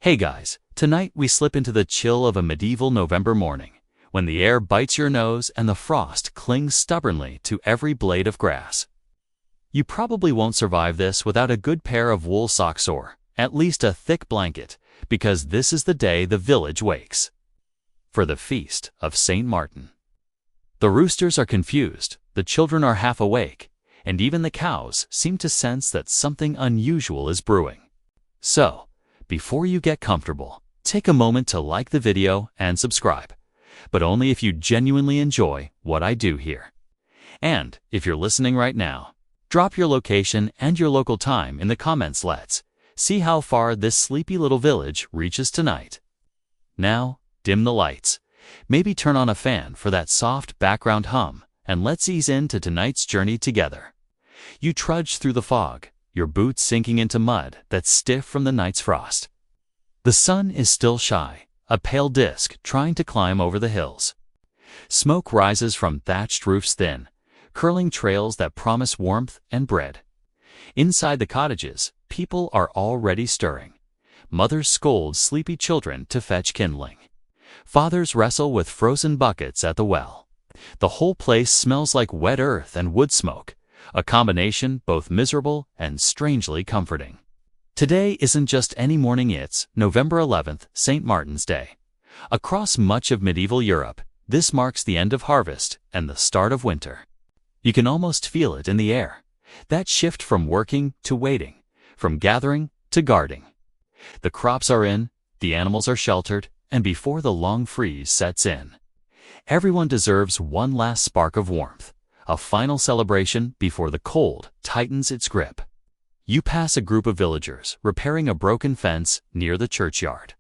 Hey guys, tonight we slip into the chill of a medieval November morning, when the air bites your nose and the frost clings stubbornly to every blade of grass. You probably won't survive this without a good pair of wool socks or, at least a thick blanket, because this is the day the village wakes. For the feast of St. Martin. The roosters are confused, the children are half awake, and even the cows seem to sense that something unusual is brewing. So, before you get comfortable, take a moment to like the video and subscribe, but only if you genuinely enjoy what I do here. And if you're listening right now, drop your location and your local time in the comments. Let's see how far this sleepy little village reaches tonight. Now, dim the lights, maybe turn on a fan for that soft background hum, and let's ease into tonight's journey together. You trudge through the fog, your boots sinking into mud that's stiff from the night's frost. The sun is still shy, a pale disk trying to climb over the hills. Smoke rises from thatched roofs thin, curling trails that promise warmth and bread. Inside the cottages, people are already stirring. Mothers scold sleepy children to fetch kindling. Fathers wrestle with frozen buckets at the well. The whole place smells like wet earth and wood smoke, a combination both miserable and strangely comforting. Today isn't just any morning, it's November 11th, St. Martin's Day. Across much of medieval Europe, this marks the end of harvest and the start of winter. You can almost feel it in the air, that shift from working to waiting, from gathering to guarding. The crops are in, the animals are sheltered, and before the long freeze sets in, everyone deserves one last spark of warmth, a final celebration before the cold tightens its grip. You pass a group of villagers repairing a broken fence near the churchyard.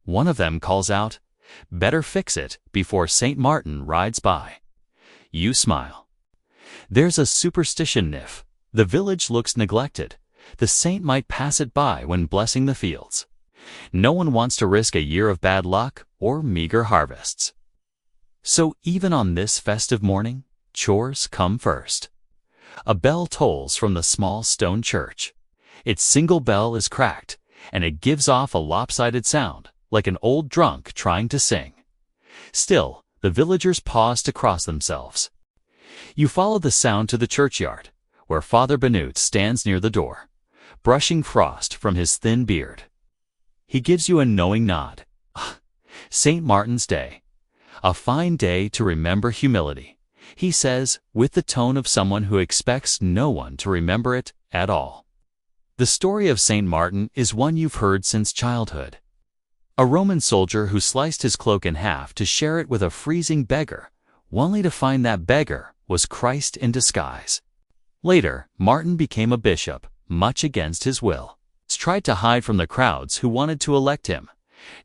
One of them calls out, "Better fix it before St. Martin rides by." You smile. There's a superstition if the village looks neglected, the saint might pass it by when blessing the fields. No one wants to risk a year of bad luck or meager harvests. So even on this festive morning, chores come first. A bell tolls from the small stone church. Its single bell is cracked, and it gives off a lopsided sound, like an old drunk trying to sing. Still, the villagers pause to cross themselves. You follow the sound to the churchyard, where Father Benute stands near the door, brushing frost from his thin beard. He gives you a knowing nod. St. Martin's Day. A fine day to remember humility, he says, with the tone of someone who expects no one to remember it at all. The story of St. Martin is one you've heard since childhood. A Roman soldier who sliced his cloak in half to share it with a freezing beggar, only to find that beggar was Christ in disguise. Later, Martin became a bishop, much against his will. He tried to hide from the crowds who wanted to elect him,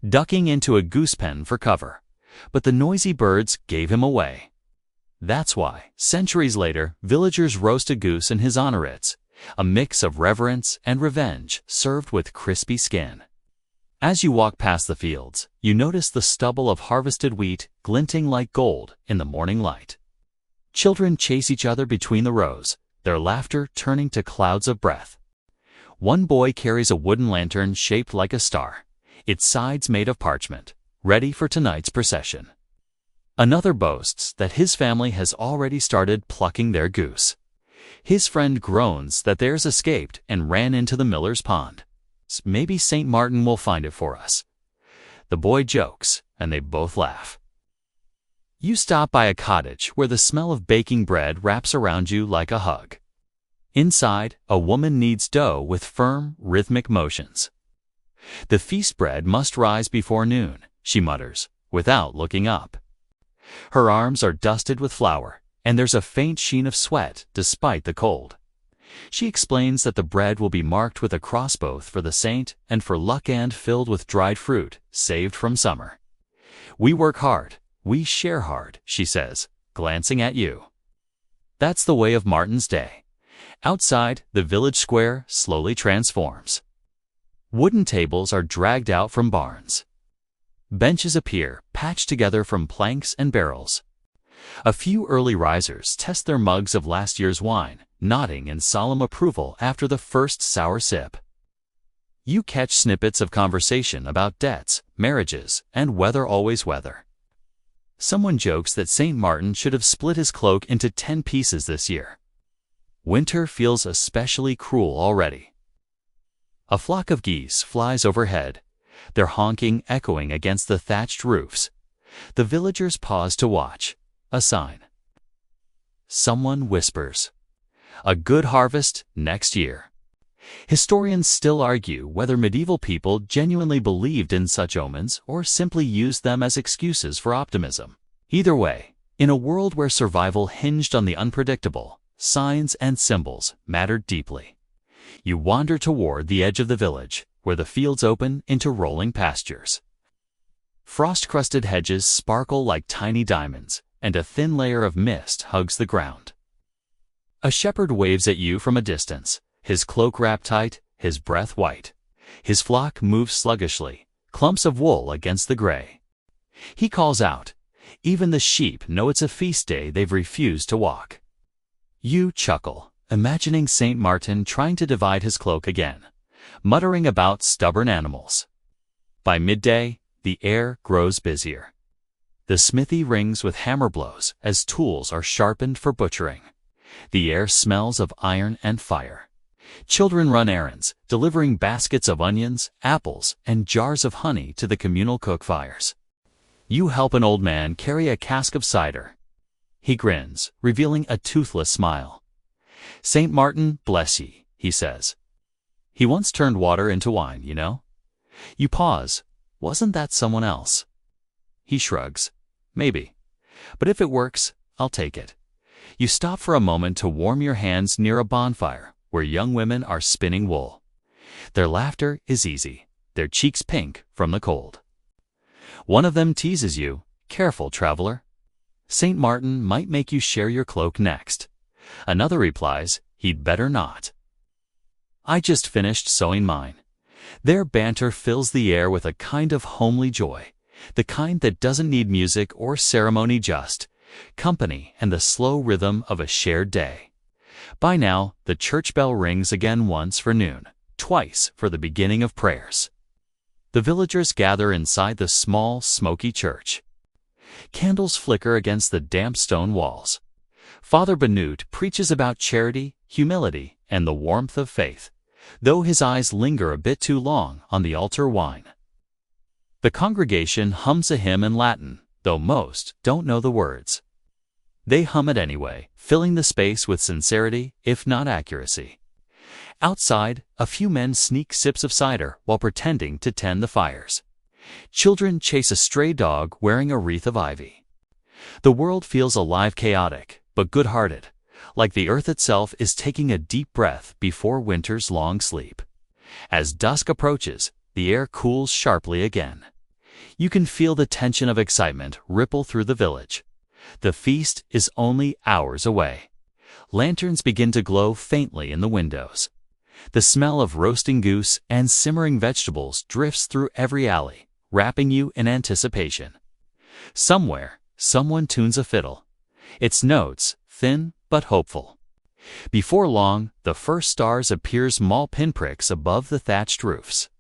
ducking into a goose pen for cover, but the noisy birds gave him away. That's why, centuries later, villagers roast a goose in his honor. It's a mix of reverence and revenge served with crispy skin. As you walk past the fields, you notice the stubble of harvested wheat glinting like gold in the morning light. Children chase each other between the rows, their laughter turning to clouds of breath. One boy carries a wooden lantern shaped like a star, its sides made of parchment, ready for tonight's procession. Another boasts that his family has already started plucking their goose. His friend groans that theirs escaped and ran into the miller's pond. Maybe St. Martin will find it for us. The boy jokes, and they both laugh. You stop by a cottage where the smell of baking bread wraps around you like a hug. Inside, a woman kneads dough with firm, rhythmic motions. The feast bread must rise before noon, she mutters, without looking up. Her arms are dusted with flour, and there's a faint sheen of sweat despite the cold. She explains that the bread will be marked with a cross both for the saint and for luck and filled with dried fruit, saved from summer. We work hard, we share hard, she says, glancing at you. That's the way of Martin's Day. Outside, the village square slowly transforms. Wooden tables are dragged out from barns. Benches appear, patched together from planks and barrels. A few early risers test their mugs of last year's wine, nodding in solemn approval after the first sour sip. You catch snippets of conversation about debts, marriages, and weather always weather. Someone jokes that St. Martin should have split his cloak into 10 pieces this year. Winter feels especially cruel already. A flock of geese flies overhead, their honking echoing against the thatched roofs. The villagers pause to watch, a sign. Someone whispers, "A good harvest next year." Historians still argue whether medieval people genuinely believed in such omens or simply used them as excuses for optimism. Either way, in a world where survival hinged on the unpredictable, signs and symbols mattered deeply. You wander toward the edge of the village, where the fields open into rolling pastures. Frost-crusted hedges sparkle like tiny diamonds, and a thin layer of mist hugs the ground. A shepherd waves at you from a distance, his cloak wrapped tight, his breath white. His flock moves sluggishly, clumps of wool against the gray. He calls out. Even the sheep know it's a feast day they've refused to walk. You chuckle, imagining St. Martin trying to divide his cloak again, muttering about stubborn animals. By midday, the air grows busier. The smithy rings with hammer blows as tools are sharpened for butchering. The air smells of iron and fire. Children run errands, delivering baskets of onions, apples, and jars of honey to the communal cook fires. You help an old man carry a cask of cider. He grins, revealing a toothless smile. "St. Martin bless ye," he says. "He once turned water into wine, you know." You pause. Wasn't that someone else? He shrugs. Maybe. But if it works, I'll take it. You stop for a moment to warm your hands near a bonfire where young women are spinning wool. Their laughter is easy, their cheeks pink from the cold. One of them teases you, "Careful, traveler. St. Martin might make you share your cloak next." Another replies, "He'd better not. I just finished sewing mine." Their banter fills the air with a kind of homely joy, the kind that doesn't need music or ceremony, just company and the slow rhythm of a shared day. By now, the church bell rings again, once for noon, twice for the beginning of prayers. The villagers gather inside the small, smoky church. Candles flicker against the damp stone walls. Father Benute preaches about charity, humility, and the warmth of faith, though his eyes linger a bit too long on the altar wine. The congregation hums a hymn in Latin, though most don't know the words. They hum it anyway, filling the space with sincerity, if not accuracy. Outside, a few men sneak sips of cider while pretending to tend the fires. Children chase a stray dog wearing a wreath of ivy. The world feels alive, chaotic, but good-hearted, like the earth itself is taking a deep breath before winter's long sleep. As dusk approaches, the air cools sharply again. You can feel the tension of excitement ripple through the village. The feast is only hours away. Lanterns begin to glow faintly in the windows. The smell of roasting goose and simmering vegetables drifts through every alley, wrapping you in anticipation. Somewhere, someone tunes a fiddle. Its notes, thin but hopeful. Before long, the first stars appear, small pinpricks above the thatched roofs.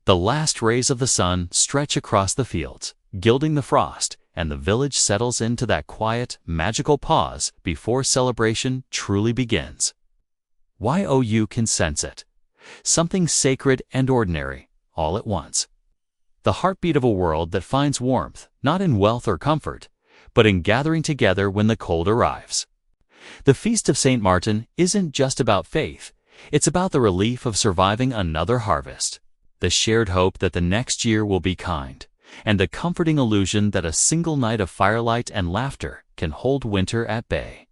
The last rays of the sun stretch across the fields, gilding the frost, and the village settles into that quiet, magical pause before celebration truly begins. You can sense it. Something sacred and ordinary, all at once. The heartbeat of a world that finds warmth, not in wealth or comfort, but in gathering together when the cold arrives. The Feast of St. Martin isn't just about faith, it's about the relief of surviving another harvest, the shared hope that the next year will be kind, and the comforting illusion that a single night of firelight and laughter can hold winter at bay.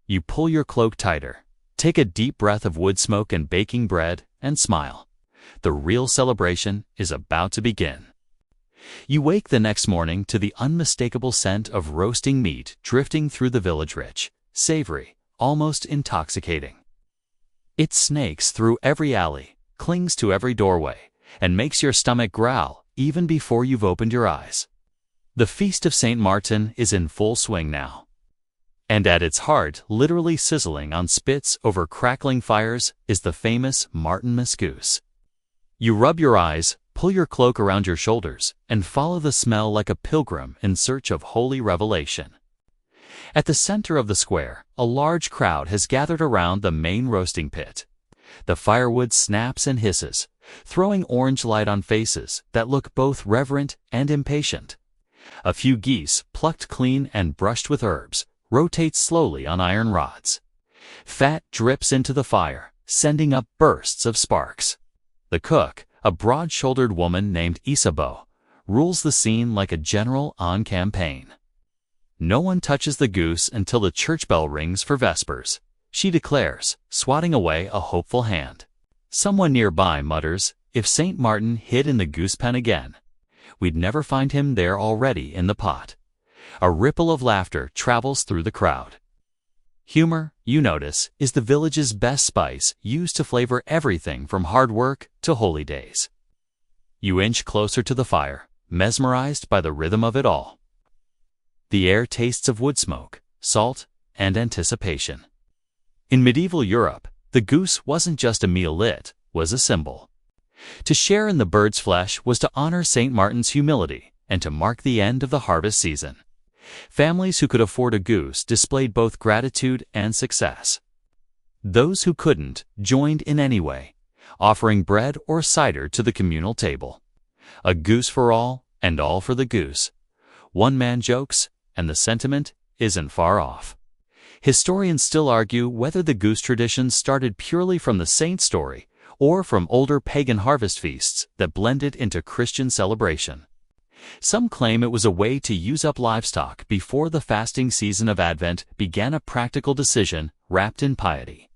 You pull your cloak tighter, take a deep breath of wood smoke and baking bread, and smile. The real celebration is about to begin. You wake the next morning to the unmistakable scent of roasting meat drifting through the village, rich, savory, almost intoxicating. It snakes through every alley, clings to every doorway, and makes your stomach growl even before you've opened your eyes. The Feast of St. Martin is in full swing now. And at its heart, literally sizzling on spits over crackling fires, is the famous Martinmas goose. You rub your eyes, pull your cloak around your shoulders, and follow the smell like a pilgrim in search of holy revelation. At the center of the square, a large crowd has gathered around the main roasting pit. The firewood snaps and hisses, throwing orange light on faces that look both reverent and impatient. A few geese, plucked clean and brushed with herbs, rotate slowly on iron rods. Fat drips into the fire, sending up bursts of sparks. The cook, a broad-shouldered woman named Isabeau, rules the scene like a general on campaign. No one touches the goose until the church bell rings for vespers, she declares, swatting away a hopeful hand. Someone nearby mutters, if St. Martin hid in the goose pen again, we'd never find him there already in the pot. A ripple of laughter travels through the crowd. Humor, you notice, is the village's best spice, used to flavor everything from hard work to holy days. You inch closer to the fire, mesmerized by the rhythm of it all. The air tastes of wood smoke, salt, and anticipation. In medieval Europe, the goose wasn't just a meal, it was a symbol. To share in the bird's flesh was to honor St. Martin's humility and to mark the end of the harvest season. Families who could afford a goose displayed both gratitude and success. Those who couldn't joined in anyway, offering bread or cider to the communal table. A goose for all, and all for the goose. One man jokes, and the sentiment isn't far off. Historians still argue whether the goose tradition started purely from the saint story or from older pagan harvest feasts that blended into Christian celebration. Some claim it was a way to use up livestock before the fasting season of Advent began, a practical decision wrapped in piety.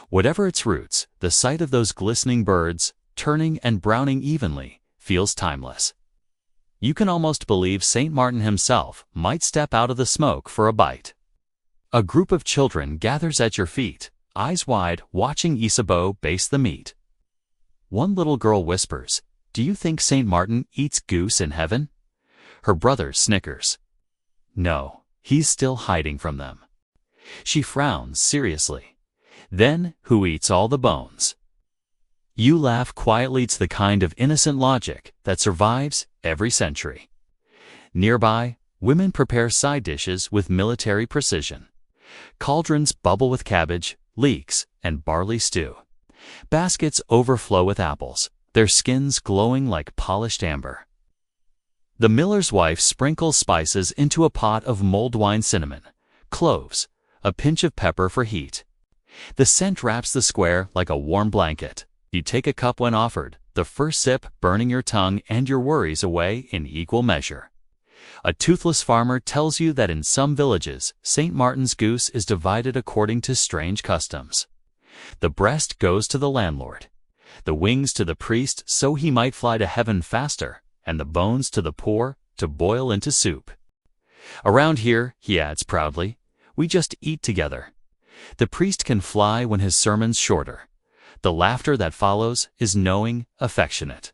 Whatever its roots, the sight of those glistening birds, turning and browning evenly, feels timeless. You can almost believe St. Martin himself might step out of the smoke for a bite. A group of children gathers at your feet, eyes wide, watching Isabeau baste the meat. One little girl whispers, "Do you think St. Martin eats goose in heaven?" Her brother snickers. No, he's still hiding from them. She frowns seriously. Then, who eats all the bones? You laugh quietly. It's the kind of innocent logic that survives every century. Nearby, women prepare side dishes with military precision. Cauldrons bubble with cabbage, leeks, and barley stew. Baskets overflow with apples, their skins glowing like polished amber. The miller's wife sprinkles spices into a pot of mulled wine, cinnamon, cloves, a pinch of pepper for heat. The scent wraps the square like a warm blanket. You take a cup when offered, the first sip burning your tongue and your worries away in equal measure. A toothless farmer tells you that in some villages, St. Martin's goose is divided according to strange customs. The breast goes to the landlord, the wings to the priest so he might fly to heaven faster, and the bones to the poor to boil into soup. Around here, he adds proudly, we just eat together. The priest can fly when his sermon's shorter. The laughter that follows is knowing, affectionate.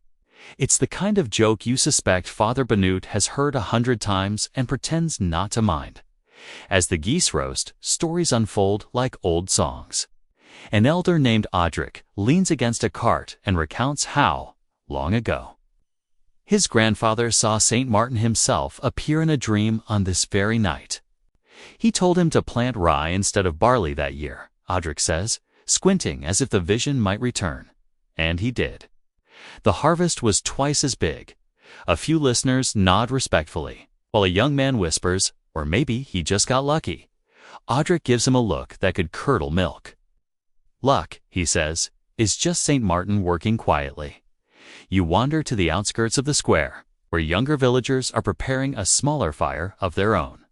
It's the kind of joke you suspect Father Benute has heard 100 times and pretends not to mind. As the geese roast, stories unfold like old songs. An elder named Audric leans against a cart and recounts how, long ago, his grandfather saw St. Martin himself appear in a dream on this very night. He told him to plant rye instead of barley that year, Audric says, squinting as if the vision might return. And he did. The harvest was twice as big. A few listeners nod respectfully, while a young man whispers, or maybe he just got lucky. Audric gives him a look that could curdle milk. Luck, he says, is just St. Martin working quietly. You wander to the outskirts of the square, where younger villagers are preparing a smaller fire of their own.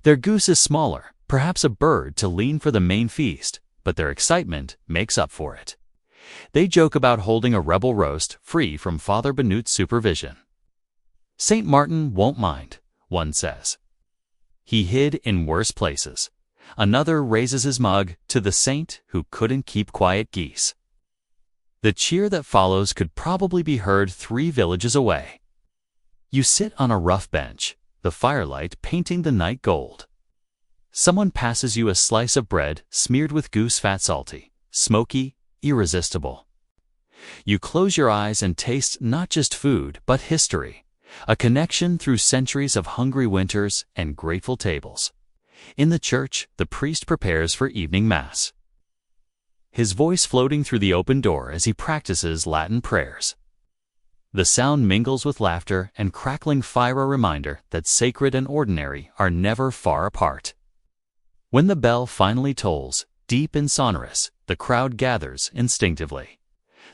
Their goose is smaller, perhaps a bird to lean for the main feast, but their excitement makes up for it. They joke about holding a rebel roast free from Father Benute's supervision. St. Martin won't mind, one says. He hid in worse places. Another raises his mug to the saint who couldn't keep quiet geese. The cheer that follows could probably be heard 3 villages away. You sit on a rough bench, the firelight painting the night gold. Someone passes you a slice of bread smeared with goose fat, salty, smoky, irresistible. You close your eyes and taste not just food, but history, a connection through centuries of hungry winters and grateful tables. In the church, the priest prepares for evening mass, his voice floating through the open door as he practices Latin prayers. The sound mingles with laughter and crackling fire, a reminder that sacred and ordinary are never far apart. When the bell finally tolls, deep and sonorous, the crowd gathers instinctively.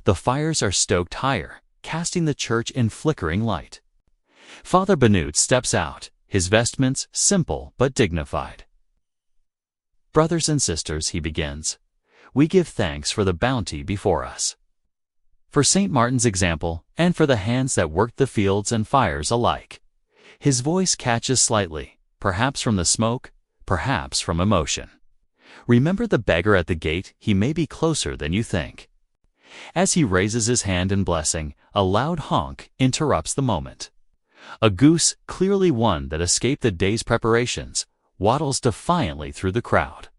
The fires are stoked higher, casting the church in flickering light. Father Benute steps out, his vestments simple but dignified. "Brothers and sisters," he begins, "we give thanks for the bounty before us, for St. Martin's example, and for the hands that worked the fields and fires alike." His voice catches slightly, perhaps from the smoke, perhaps from emotion. Remember the beggar at the gate, he may be closer than you think. As he raises his hand in blessing, a loud honk interrupts the moment. A goose, clearly one that escaped the day's preparations, waddles defiantly through the crowd.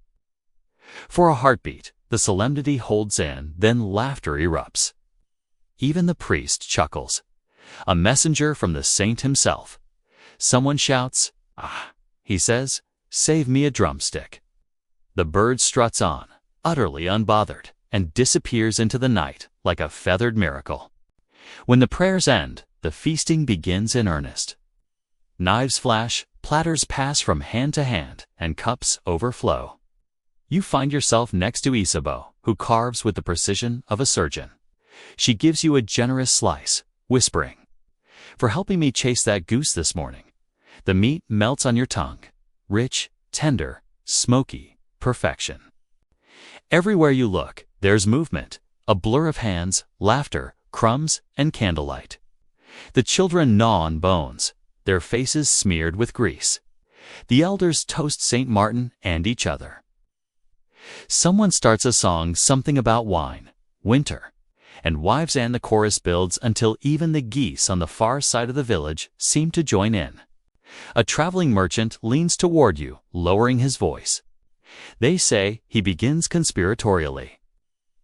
For a heartbeat, the solemnity holds in, then laughter erupts. Even the priest chuckles. A messenger from the saint himself. Someone shouts, "Ah," he says, "save me a drumstick." The bird struts on, utterly unbothered, and disappears into the night like a feathered miracle. When the prayers end, the feasting begins in earnest. Knives flash, platters pass from hand to hand, and cups overflow. You find yourself next to Isabeau, who carves with the precision of a surgeon. She gives you a generous slice, whispering, "For helping me chase that goose this morning." The meat melts on your tongue, rich, tender, smoky, perfection. Everywhere you look, there's movement, a blur of hands, laughter, crumbs, and candlelight. The children gnaw on bones, their faces smeared with grease. The elders toast St. Martin and each other. Someone starts a song, something about wine, winter, and wives, and the chorus builds until even the geese on the far side of the village seem to join in. A traveling merchant leans toward you, lowering his voice. They say, he begins conspiratorially,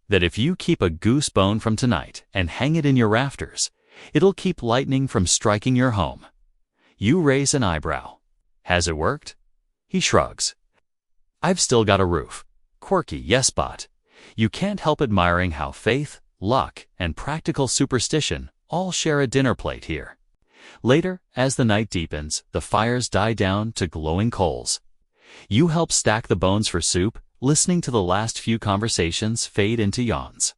that if you keep a goose bone from tonight and hang it in your rafters, it'll keep lightning from striking your home. You raise an eyebrow. Has it worked? He shrugs. I've still got a roof. Quirky, yes, but you can't help admiring how faith, luck, and practical superstition all share a dinner plate here. Later, as the night deepens, the fires die down to glowing coals. You help stack the bones for soup, listening to the last few conversations fade into yawns.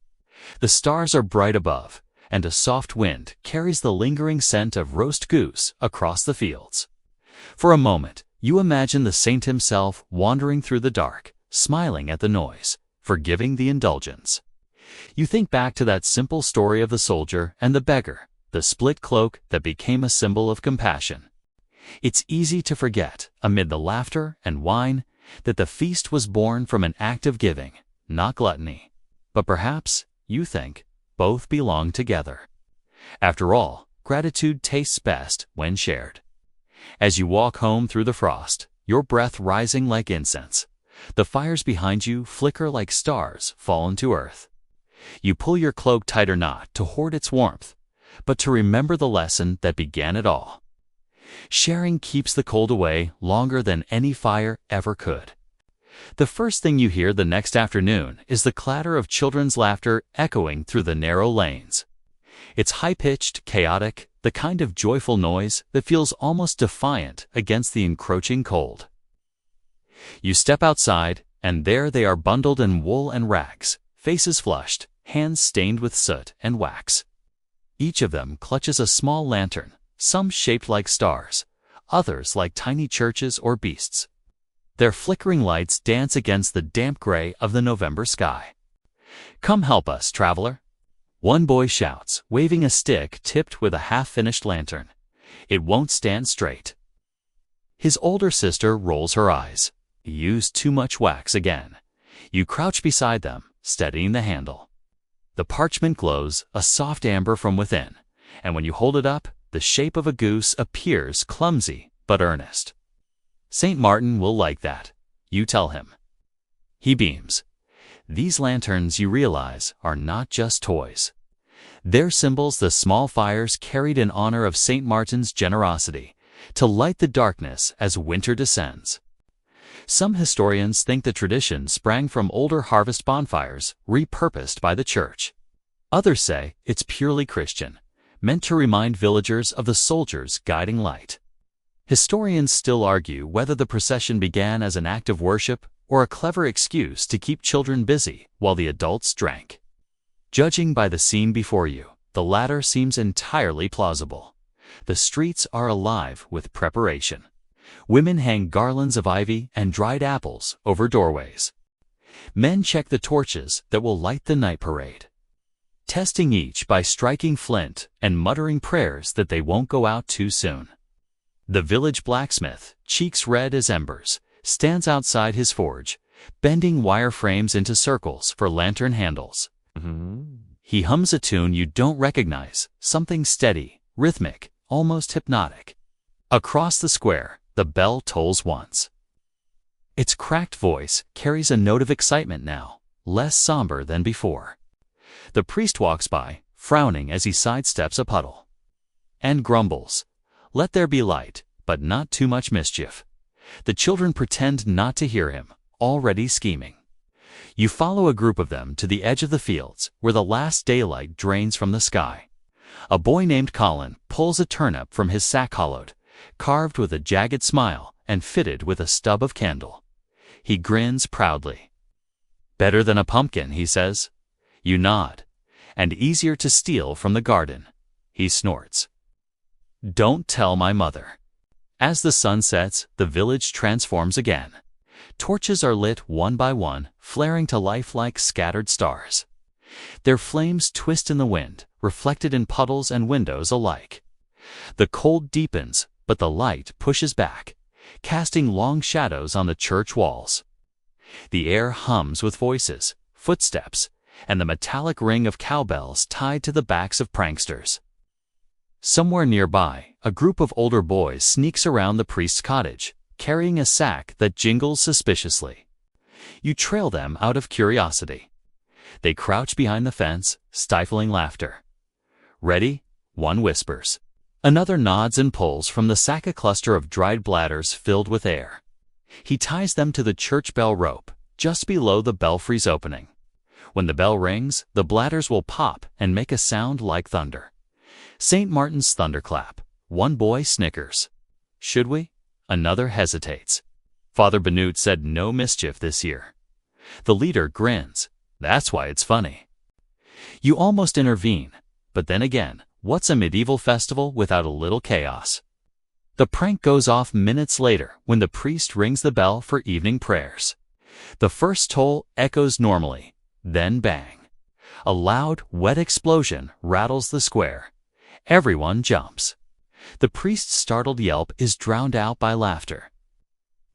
The stars are bright above, and a soft wind carries the lingering scent of roast goose across the fields. For a moment, you imagine the saint himself wandering through the dark, smiling at the noise, forgiving the indulgence. You think back to that simple story of the soldier and the beggar, the split cloak that became a symbol of compassion. It's easy to forget, amid the laughter and wine, that the feast was born from an act of giving, not gluttony. But perhaps, you think, both belong together. After all, gratitude tastes best when shared. As you walk home through the frost, your breath rising like incense, the fires behind you flicker like stars fallen to earth. You pull your cloak tighter, not to hoard its warmth, but to remember the lesson that began it all. Sharing keeps the cold away longer than any fire ever could. The first thing you hear the next afternoon is the clatter of children's laughter echoing through the narrow lanes. It's high-pitched, chaotic, the kind of joyful noise that feels almost defiant against the encroaching cold. You step outside, and there they are, bundled in wool and rags, faces flushed, hands stained with soot and wax. Each of them clutches a small lantern, some shaped like stars, others like tiny churches or beasts. Their flickering lights dance against the damp gray of the November sky. "Come help us, traveler," one boy shouts, waving a stick tipped with a half-finished lantern. "It won't stand straight." His older sister rolls her eyes. "You used too much wax again." You crouch beside them, steadying the handle. The parchment glows, a soft amber from within, and when you hold it up, the shape of a goose appears, clumsy but earnest. "St. Martin will like that," you tell him. He beams. These lanterns, you realize, are not just toys. Their symbols the small fires carried in honor of St. Martin's generosity, to light the darkness as winter descends. Some historians think the tradition sprang from older harvest bonfires repurposed by the church. Others say it's purely Christian, meant to remind villagers of the soldier's guiding light. Historians still argue whether the procession began as an act of worship or a clever excuse to keep children busy while the adults drank. Judging by the scene before you, the latter seems entirely plausible. The streets are alive with preparation. Women hang garlands of ivy and dried apples over doorways. Men check the torches that will light the night parade, testing each by striking flint and muttering prayers that they won't go out too soon. The village blacksmith, cheeks red as embers, stands outside his forge, bending wire frames into circles for lantern handles. He hums a tune you don't recognize, something steady, rhythmic, almost hypnotic. Across the square, the bell tolls once. Its cracked voice carries a note of excitement now, less somber than before. The priest walks by, frowning as he sidesteps a puddle, and grumbles, "Let there be light, but not too much mischief." The children pretend not to hear him, already scheming. You follow a group of them to the edge of the fields where the last daylight drains from the sky. A boy named Colin pulls a turnip from his sack hollowed, carved with a jagged smile and fitted with a stub of candle. He grins proudly. "Better than a pumpkin," he says. You nod. "And easier to steal from the garden," he snorts. "Don't tell my mother." As the sun sets, the village transforms again. Torches are lit one by one, flaring to life like scattered stars. Their flames twist in the wind, reflected in puddles and windows alike. The cold deepens, but the light pushes back, casting long shadows on the church walls. The air hums with voices, footsteps, and the metallic ring of cowbells tied to the backs of pranksters. Somewhere nearby, a group of older boys sneaks around the priest's cottage, carrying a sack that jingles suspiciously. You trail them out of curiosity. They crouch behind the fence, stifling laughter. "Ready?" one whispers. Another nods and pulls from the sack a cluster of dried bladders filled with air. He ties them to the church bell rope, just below the belfry's opening. When the bell rings, the bladders will pop and make a sound like thunder. St. Martin's thunderclap. One boy snickers. "Should we?" Another hesitates. Father Benute said no mischief this year. The leader grins. "That's why it's funny." You almost intervene, but then again, what's a medieval festival without a little chaos? The prank goes off minutes later when the priest rings the bell for evening prayers. The first toll echoes normally, then bang. A loud, wet explosion rattles the square. Everyone jumps. The priest's startled yelp is drowned out by laughter.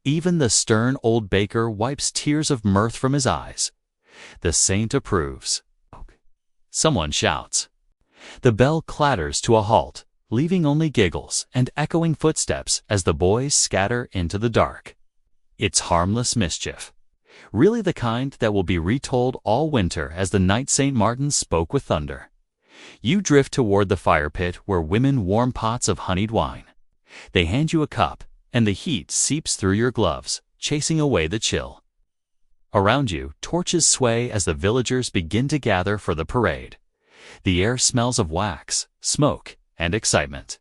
Even the stern old baker wipes tears of mirth from his eyes. The saint approves. Someone shouts. The bell clatters to a halt, leaving only giggles and echoing footsteps as the boys scatter into the dark. It's harmless mischief. Really the kind that will be retold all winter as the night St. Martin spoke with thunder. You drift toward the fire pit where women warm pots of honeyed wine. They hand you a cup, and the heat seeps through your gloves, chasing away the chill. Around you, torches sway as the villagers begin to gather for the parade. The air smells of wax, smoke, and excitement.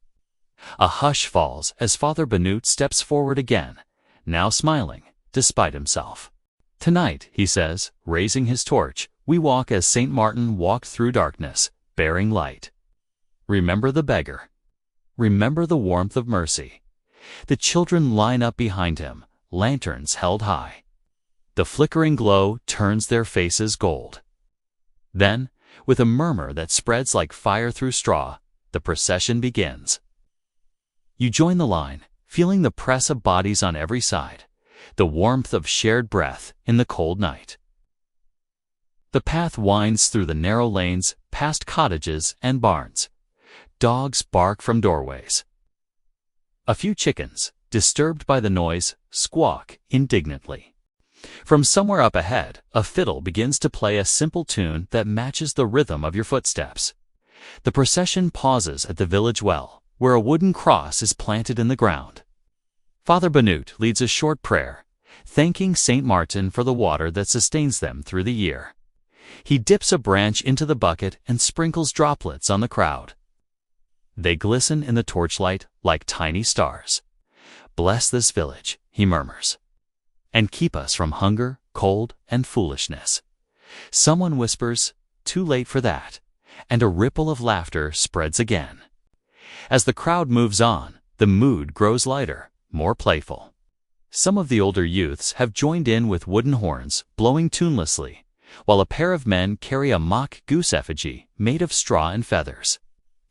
A hush falls as Father Benute steps forward again, now smiling, despite himself. "Tonight," he says, raising his torch, "we walk as St. Martin walked through darkness, bearing light. Remember the beggar. Remember the warmth of mercy." The children line up behind him, lanterns held high. The flickering glow turns their faces gold. Then, with a murmur that spreads like fire through straw, the procession begins. You join the line, feeling the press of bodies on every side, the warmth of shared breath in the cold night. The path winds through the narrow lanes, past cottages and barns. Dogs bark from doorways. A few chickens, disturbed by the noise, squawk indignantly. From somewhere up ahead, a fiddle begins to play a simple tune that matches the rhythm of your footsteps. The procession pauses at the village well, where a wooden cross is planted in the ground. Father Banut leads a short prayer, thanking Saint Martin for the water that sustains them through the year. He dips a branch into the bucket and sprinkles droplets on the crowd. They glisten in the torchlight like tiny stars. "Bless this village," he murmurs, "and keep us from hunger, cold, and foolishness." Someone whispers, "Too late for that," and a ripple of laughter spreads again. As the crowd moves on, the mood grows lighter, more playful. Some of the older youths have joined in with wooden horns, blowing tunelessly, while a pair of men carry a mock goose effigy made of straw and feathers.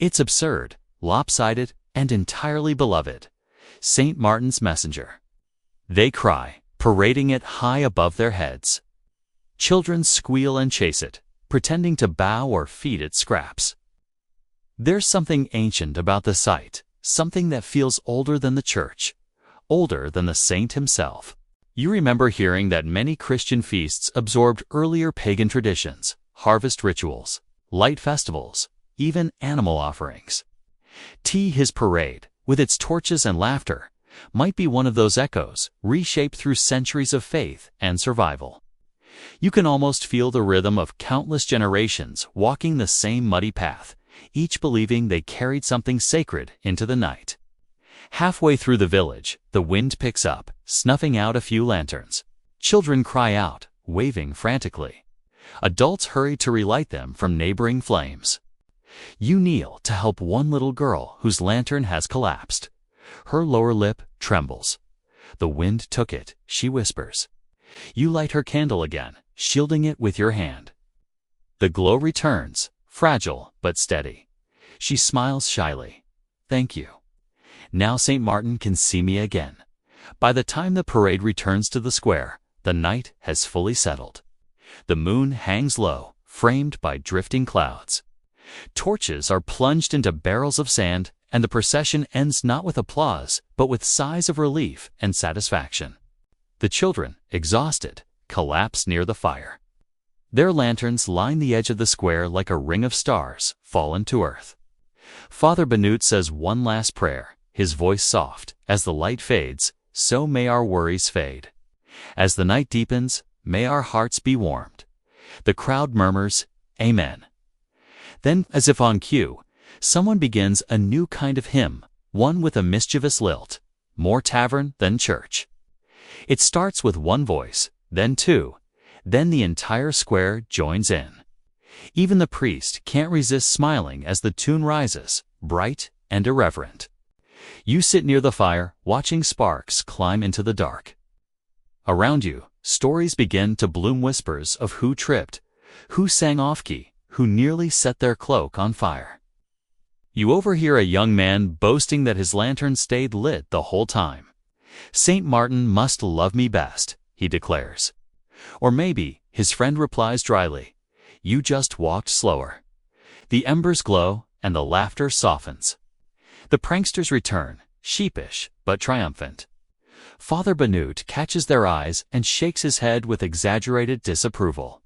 It's absurd, lopsided, and entirely beloved. Saint Martin's messenger. They cry, parading it high above their heads. Children squeal and chase it, pretending to bow or feed it scraps. There's something ancient about the sight, something that feels older than the church, older than the saint himself. You remember hearing that many Christian feasts absorbed earlier pagan traditions, harvest rituals, light festivals, even animal offerings. His parade, with its torches and laughter, might be one of those echoes, reshaped through centuries of faith and survival. You can almost feel the rhythm of countless generations walking the same muddy path, each believing they carried something sacred into the night. Halfway through the village, the wind picks up, snuffing out a few lanterns. Children cry out, waving frantically. Adults hurry to relight them from neighboring flames. You kneel to help one little girl whose lantern has collapsed. Her lower lip trembles. "The wind took it," she whispers. You light her candle again, shielding it with your hand. The glow returns, fragile but steady. She smiles shyly. "Thank you. Now St. Martin can see me again." By the time the parade returns to the square, the night has fully settled. The moon hangs low, framed by drifting clouds. Torches are plunged into barrels of sand, and the procession ends not with applause, but with sighs of relief and satisfaction. The children, exhausted, collapse near the fire. Their lanterns line the edge of the square like a ring of stars fallen to earth. Father Banut says one last prayer, his voice soft. "As the light fades, so may our worries fade. As the night deepens, may our hearts be warmed." The crowd murmurs, "Amen." Then, as if on cue, someone begins a new kind of hymn, one with a mischievous lilt, more tavern than church. It starts with one voice, then two, then the entire square joins in. Even the priest can't resist smiling as the tune rises, bright and irreverent. You sit near the fire, watching sparks climb into the dark. Around you, stories begin to bloom, whispers of who tripped, who sang off-key, who nearly set their cloak on fire. You overhear a young man boasting that his lantern stayed lit the whole time. "Saint Martin must love me best," he declares. Or maybe, his friend replies dryly, "You just walked slower." The embers glow, and the laughter softens. The pranksters return, sheepish but triumphant. Father Banut catches their eyes and shakes his head with exaggerated disapproval.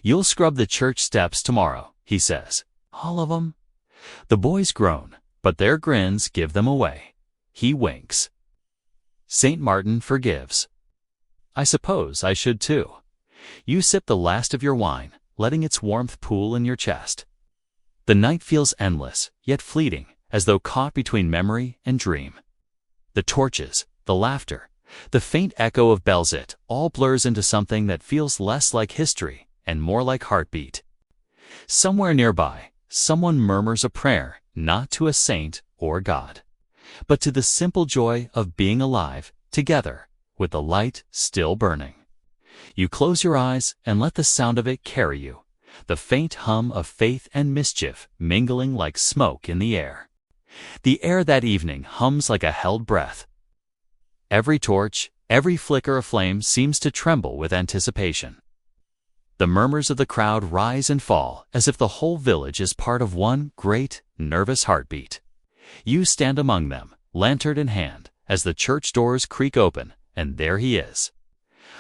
"You'll scrub the church steps tomorrow," he says. "All of 'em?" The boys groan, but their grins give them away. He winks. Saint Martin forgives. "I suppose I should too." You sip the last of your wine, letting its warmth pool in your chest. The night feels endless, yet fleeting, as though caught between memory and dream. The torches, the laughter, the faint echo of bells, it all blurs into something that feels less like history and more like heartbeat. Somewhere nearby, someone murmurs a prayer, not to a saint or God, but to the simple joy of being alive, together, with the light still burning. You close your eyes and let the sound of it carry you, the faint hum of faith and mischief mingling like smoke in the air. The air that evening hums like a held breath. Every torch, every flicker of flame seems to tremble with anticipation. The murmurs of the crowd rise and fall as if the whole village is part of one great, nervous heartbeat. You stand among them, lantern in hand, as the church doors creak open, and there he is.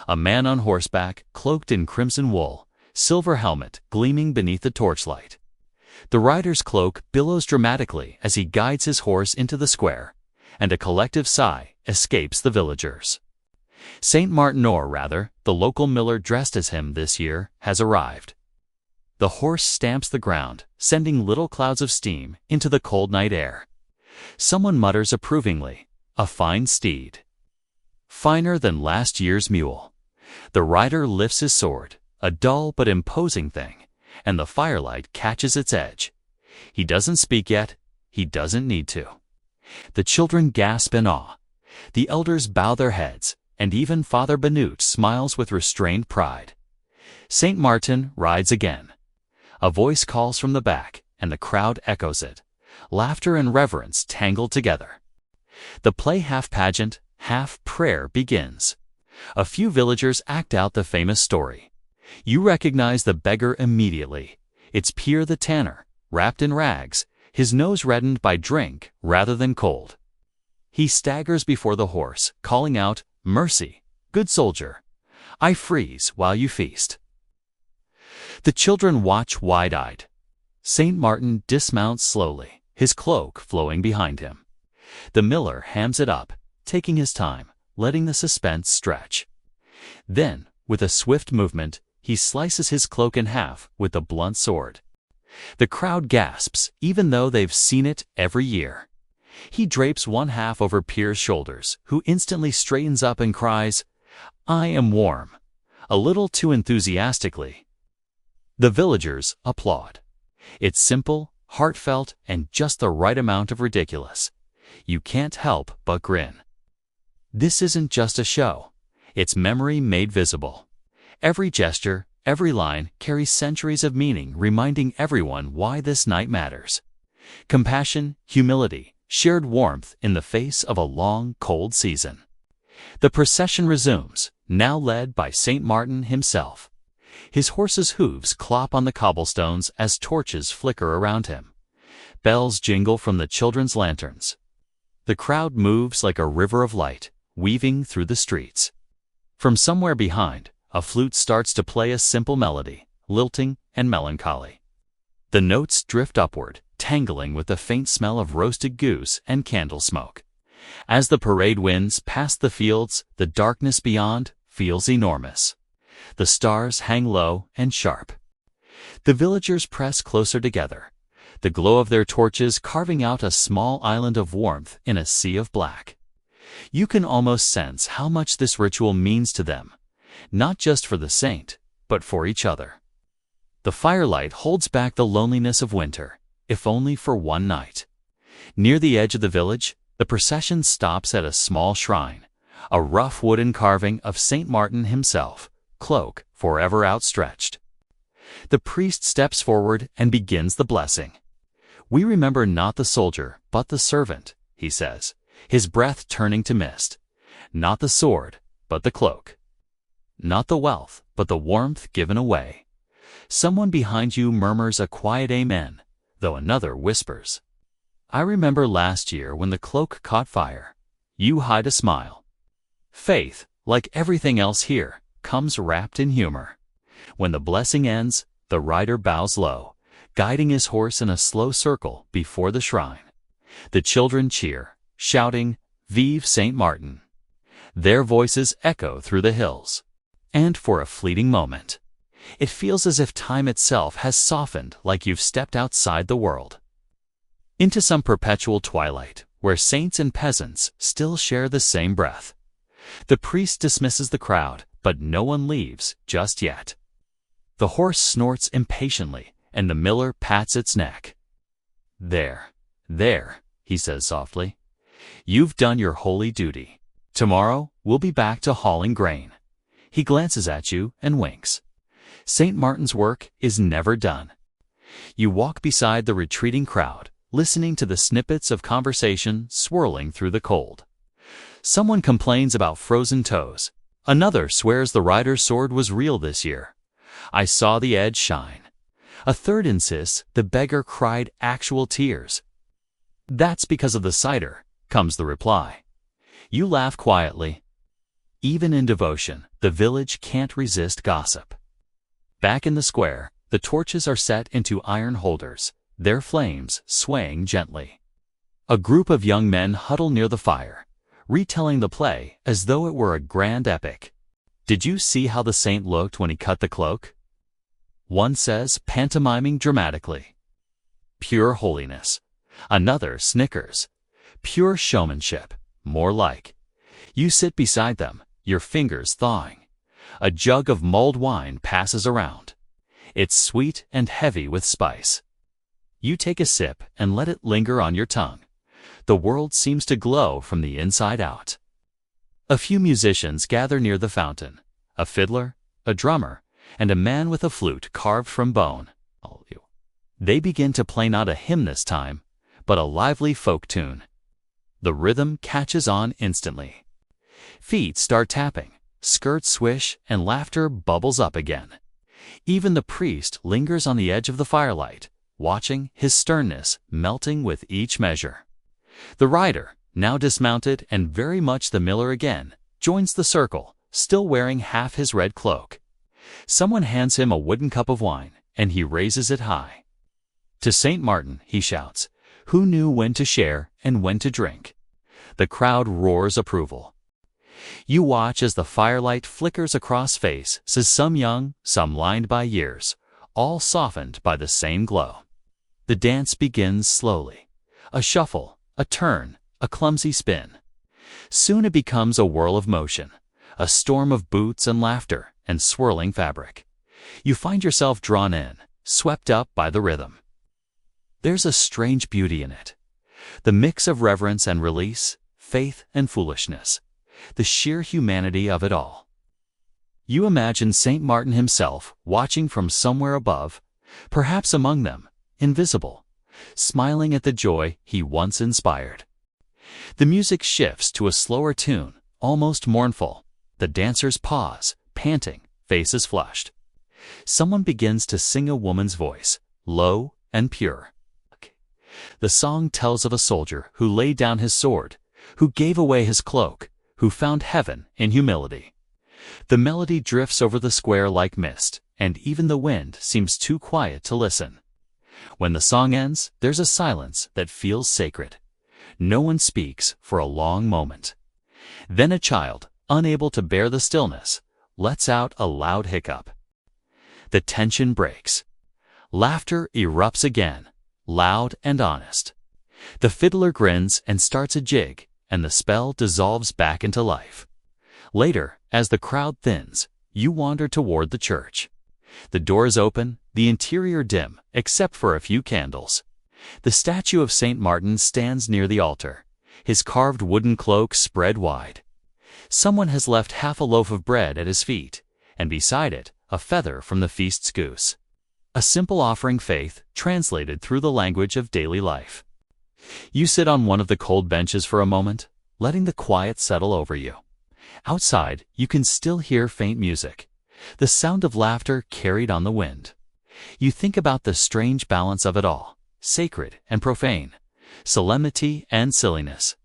A man on horseback, cloaked in crimson wool, silver helmet gleaming beneath the torchlight. The rider's cloak billows dramatically as he guides his horse into the square, and a collective sigh escapes the villagers. Saint Martin, or rather, the local miller dressed as him this year, has arrived. The horse stamps the ground, sending little clouds of steam into the cold night air. Someone mutters approvingly, "A fine steed." Finer than last year's mule. The rider lifts his sword, a dull but imposing thing, and the firelight catches its edge. He doesn't speak yet. He doesn't need to. The children gasp in awe. The elders bow their heads, and even Father Benute smiles with restrained pride. Saint Martin rides again. A voice calls from the back, and the crowd echoes it. Laughter and reverence tangled together. The play half pageant, half prayer begins. A few villagers act out the famous story. You recognize the beggar immediately. It's Pierre the tanner, wrapped in rags, his nose reddened by drink rather than cold. He staggers before the horse, calling out, "Mercy, good soldier. I freeze while you feast." The children watch wide-eyed. Saint Martin dismounts slowly, his cloak flowing behind him. The miller hams it up, taking his time, letting the suspense stretch. Then, with a swift movement, he slices his cloak in half with the blunt sword. The crowd gasps, even though they've seen it every year. He drapes one half over Pierre's shoulders, who instantly straightens up and cries, "I am warm," a little too enthusiastically. The villagers applaud. It's simple, heartfelt, and just the right amount of ridiculous. You can't help but grin. This isn't just a show. It's memory made visible. Every gesture, every line carries centuries of meaning, reminding everyone why this night matters. Compassion, humility, shared warmth in the face of a long, cold season. The procession resumes, now led by Saint Martin himself. His horse's hooves clop on the cobblestones as torches flicker around him. Bells jingle from the children's lanterns. The crowd moves like a river of light, weaving through the streets. From somewhere behind, a flute starts to play a simple melody, lilting and melancholy. The notes drift upward, tangling with the faint smell of roasted goose and candle smoke. As the parade winds past the fields, the darkness beyond feels enormous. The stars hang low and sharp. The villagers press closer together, the glow of their torches carving out a small island of warmth in a sea of black. You can almost sense how much this ritual means to them, not just for the saint, but for each other. The firelight holds back the loneliness of winter, if only for one night. Near the edge of the village, the procession stops at a small shrine, a rough wooden carving of Saint Martin himself, cloak forever outstretched. The priest steps forward and begins the blessing. "We remember not the soldier, but the servant," he says, his breath turning to mist. "Not the sword, but the cloak. Not the wealth, but the warmth given away." Someone behind you murmurs a quiet amen, though another whispers, "I remember last year when the cloak caught fire." You hide a smile. Faith, like everything else here, comes wrapped in humor. When the blessing ends, the rider bows low, guiding his horse in a slow circle before the shrine. The children cheer, shouting, "Vive Saint Martin!" Their voices echo through the hills. And for a fleeting moment, it feels as if time itself has softened, like you've stepped outside the world, into some perpetual twilight, where saints and peasants still share the same breath. The priest dismisses the crowd, but no one leaves just yet. The horse snorts impatiently, and the miller pats its neck. There, he says softly. "You've done your holy duty. Tomorrow we'll be back to hauling grain." He glances at you and winks. Saint Martin's work is never done. You walk beside the retreating crowd, listening to the snippets of conversation swirling through the cold. Someone complains about frozen toes. Another swears the rider's sword was real this year. "I saw the edge shine." A third insists the beggar cried actual tears. "That's because of the cider," comes the reply. You laugh quietly. Even in devotion, the village can't resist gossip. Back in the square, the torches are set into iron holders, their flames swaying gently. A group of young men huddle near the fire, retelling the play as though it were a grand epic. "Did you see how the saint looked when he cut the cloak?" one says, pantomiming dramatically. "Pure holiness." Another snickers. "Pure showmanship, more like." You sit beside them, your fingers thawing. A jug of mulled wine passes around. It's sweet and heavy with spice. You take a sip and let it linger on your tongue. The world seems to glow from the inside out. A few musicians gather near the fountain. A fiddler, a drummer, and a man with a flute carved from bone. They begin to play not a hymn this time, but a lively folk tune. The rhythm catches on instantly. Feet start tapping, skirts swish, and laughter bubbles up again. Even the priest lingers on the edge of the firelight, watching, his sternness melting with each measure. The rider, now dismounted and very much the miller again, joins the circle, still wearing half his red cloak. Someone hands him a wooden cup of wine, and he raises it high. "To Saint Martin," he shouts, who knew when to share and when to drink. The crowd roars approval. You watch as the firelight flickers across faces, some young, some lined by years, all softened by the same glow. The dance begins slowly. A shuffle, a turn, a clumsy spin. Soon it becomes a whirl of motion, a storm of boots and laughter and swirling fabric. You find yourself drawn in, swept up by the rhythm. There's a strange beauty in it. The mix of reverence and release, faith and foolishness, the sheer humanity of it all. You imagine Saint Martin himself watching from somewhere above, perhaps among them, invisible, smiling at the joy he once inspired. The music shifts to a slower tune, almost mournful. The dancers pause, panting, faces flushed. Someone begins to sing a woman's voice, low and pure. The song tells of a soldier who laid down his sword, who gave away his cloak, who found heaven in humility. The melody drifts over the square like mist, and even the wind seems too quiet to listen. When the song ends, there's a silence that feels sacred. No one speaks for a long moment. Then a child, unable to bear the stillness, lets out a loud hiccup. The tension breaks. Laughter erupts again, loud and honest. The fiddler grins and starts a jig, and the spell dissolves back into life. Later, as the crowd thins, you wander toward the church. The door is open, the interior dim, except for a few candles. The statue of Saint Martin stands near the altar, his carved wooden cloak spread wide. Someone has left half a loaf of bread at his feet, and beside it, a feather from the feast's goose. A simple offering faith translated through the language of daily life. You sit on one of the cold benches for a moment, letting the quiet settle over you. Outside, you can still hear faint music, the sound of laughter carried on the wind. You think about the strange balance of it all, sacred and profane, solemnity and silliness,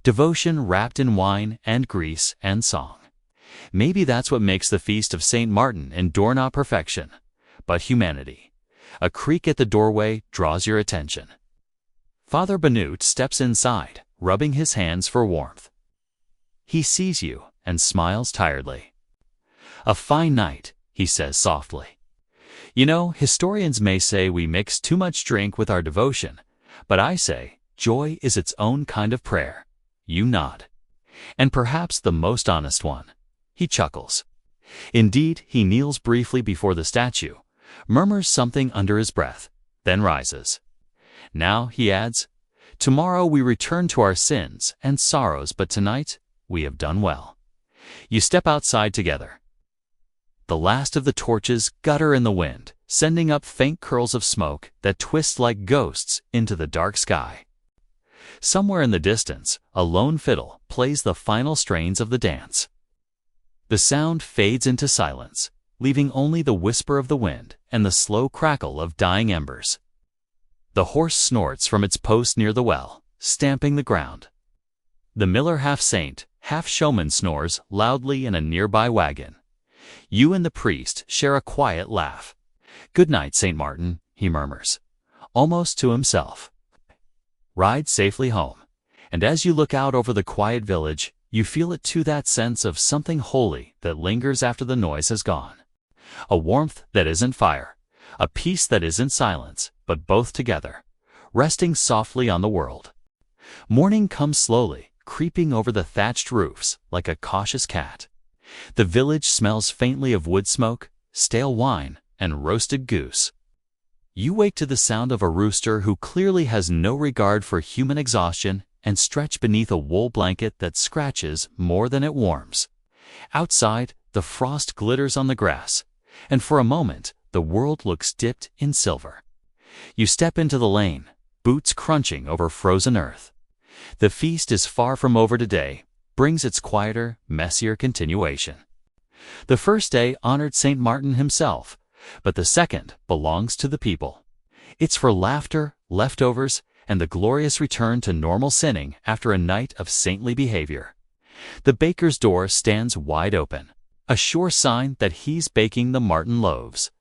devotion wrapped in wine and grease and song. Maybe that's what makes the Feast of Saint Martin endure not perfection, but humanity. A creak at the doorway draws your attention. Father Benute steps inside, rubbing his hands for warmth. He sees you and smiles tiredly. "A fine night," he says softly. "You know, historians may say we mix too much drink with our devotion, but I say joy is its own kind of prayer." You nod. "And perhaps the most honest one." He chuckles. Indeed, he kneels briefly before the statue, murmurs something under his breath, then rises. "Now," he adds, "tomorrow we return to our sins and sorrows, but tonight we have done well." You step outside together. The last of the torches gutter in the wind, sending up faint curls of smoke that twist like ghosts into the dark sky. Somewhere in the distance, a lone fiddle plays the final strains of the dance. The sound fades into silence, leaving only the whisper of the wind and the slow crackle of dying embers. The horse snorts from its post near the well, stamping the ground. The miller, half saint, half showman, snores loudly in a nearby wagon. You and the priest share a quiet laugh. "Good night, Saint Martin," he murmurs. almost to himself. Ride safely home, and as you look out over the quiet village, you feel it too, that sense of something holy that lingers after the noise has gone. A warmth that isn't fire, a peace that isn't silence, but both together, resting softly on the world. Morning comes slowly, creeping over the thatched roofs like a cautious cat. The village smells faintly of wood smoke, stale wine, and roasted goose. You wake to the sound of a rooster who clearly has no regard for human exhaustion and stretch beneath a wool blanket that scratches more than it warms. Outside, the frost glitters on the grass, and for a moment, the world looks dipped in silver. You step into the lane, boots crunching over frozen earth. The feast is far from over today, brings its quieter, messier continuation. The first day honored St. Martin himself, but the second belongs to the people. It's for laughter, leftovers, and the glorious return to normal sinning after a night of saintly behavior. The baker's door stands wide open, a sure sign that he's baking the Martin loaves.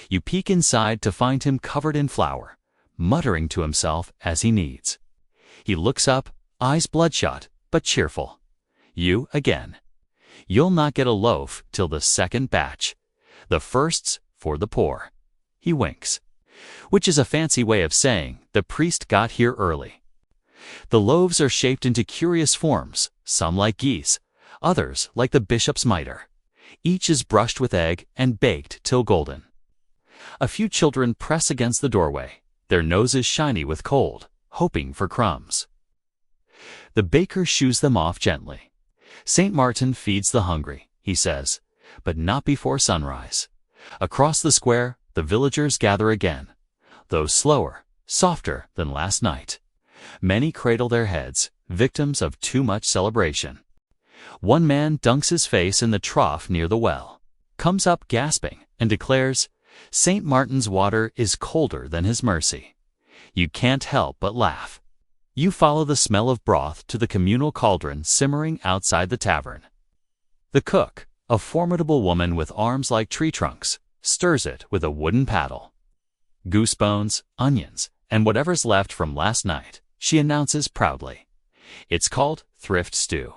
You peek inside to find him covered in flour, muttering to himself as he kneads. He looks up, eyes bloodshot, but cheerful. You again. You'll not get a loaf till the second batch. The first's for the poor. He winks, which is a fancy way of saying the priest got here early. The loaves are shaped into curious forms, some like geese, others like the bishop's mitre. Each is brushed with egg and baked till golden. A few children press against the doorway, their noses shiny with cold, hoping for crumbs. The baker shoos them off gently. St. Martin feeds the hungry, he says, but not before sunrise. Across the square, the villagers gather again, though slower, softer than last night. Many cradle their heads, victims of too much celebration. One man dunks his face in the trough near the well, comes up gasping, and declares, "St. Martin's water is colder than his mercy." You can't help but laugh. You follow the smell of broth to the communal cauldron simmering outside the tavern. The cook, a formidable woman with arms like tree trunks, stirs it with a wooden paddle. Goose bones, onions, and whatever's left from last night, she announces proudly. It's called thrift stew.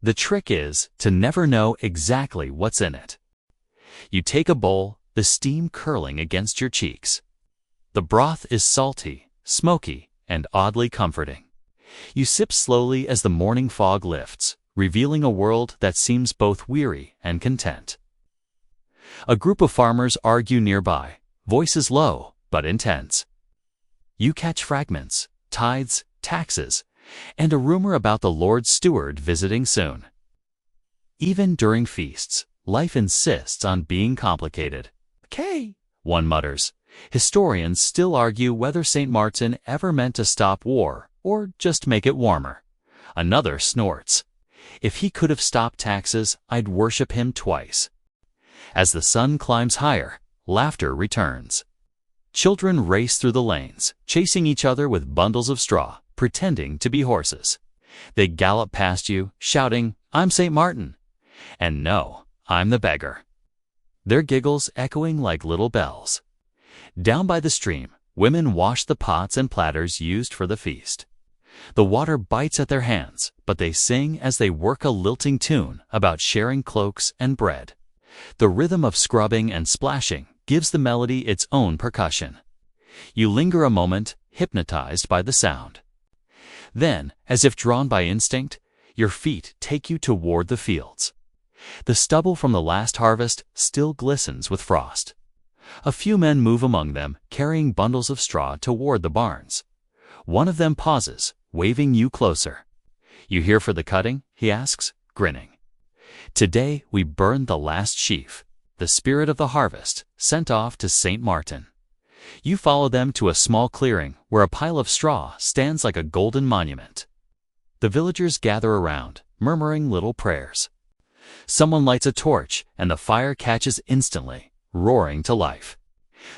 The trick is to never know exactly what's in it. You take a bowl, the steam curling against your cheeks. The broth is salty, smoky, and oddly comforting. You sip slowly as the morning fog lifts, revealing a world that seems both weary and content. A group of farmers argue nearby, voices low but intense. You catch fragments, tithes, taxes, and a rumor about the Lord's steward visiting soon. Even during feasts, life insists on being complicated. "Okay," one mutters. Historians still argue whether St. Martin ever meant to stop war or just make it warmer. Another snorts. "If he could have stopped taxes, I'd worship him twice." As the sun climbs higher, laughter returns. Children race through the lanes, chasing each other with bundles of straw, pretending to be horses. They gallop past you, shouting, "I'm St. Martin." And no, I'm the beggar. Their giggles echoing like little bells. Down by the stream, women wash the pots and platters used for the feast. The water bites at their hands, but they sing as they work a lilting tune about sharing cloaks and bread. The rhythm of scrubbing and splashing gives the melody its own percussion. You linger a moment, hypnotized by the sound. Then, as if drawn by instinct, your feet take you toward the fields. The stubble from the last harvest still glistens with frost. A few men move among them, carrying bundles of straw toward the barns. One of them pauses, waving you closer. "You here for the cutting?" he asks, grinning. "Today we burned the last sheaf, the spirit of the harvest, sent off to St. Martin." You follow them to a small clearing where a pile of straw stands like a golden monument. The villagers gather around, murmuring little prayers. Someone lights a torch, and the fire catches instantly, roaring to life.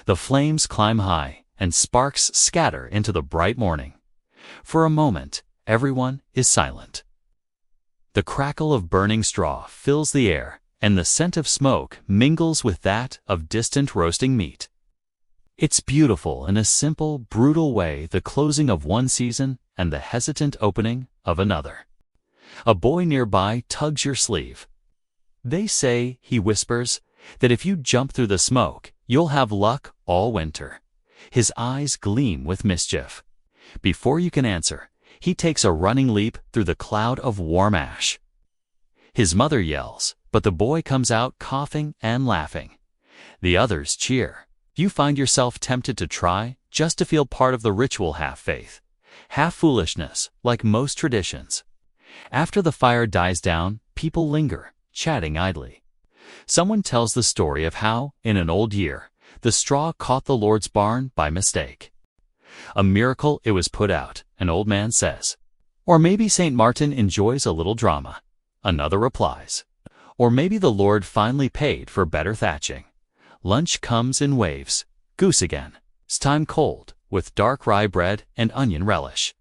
The flames climb high, and sparks scatter into the bright morning. For a moment, everyone is silent. The crackle of burning straw fills the air, and the scent of smoke mingles with that of distant roasting meat. It's beautiful in a simple, brutal way, the closing of one season and the hesitant opening of another. A boy nearby tugs your sleeve. They say, he whispers, that if you jump through the smoke, you'll have luck all winter. His eyes gleam with mischief. Before you can answer, he takes a running leap through the cloud of warm ash. His mother yells, but the boy comes out coughing and laughing. The others cheer. You find yourself tempted to try, just to feel part of the ritual, half faith, half foolishness, like most traditions. After the fire dies down, people linger, chatting idly. Someone tells the story of how, in an old year, the straw caught the Lord's barn by mistake. A miracle it was put out, an old man says. Or maybe St. Martin enjoys a little drama. Another replies. Or maybe the Lord finally paid for better thatching. Lunch comes in waves. Goose again. It's time cold, with dark rye bread and onion relish.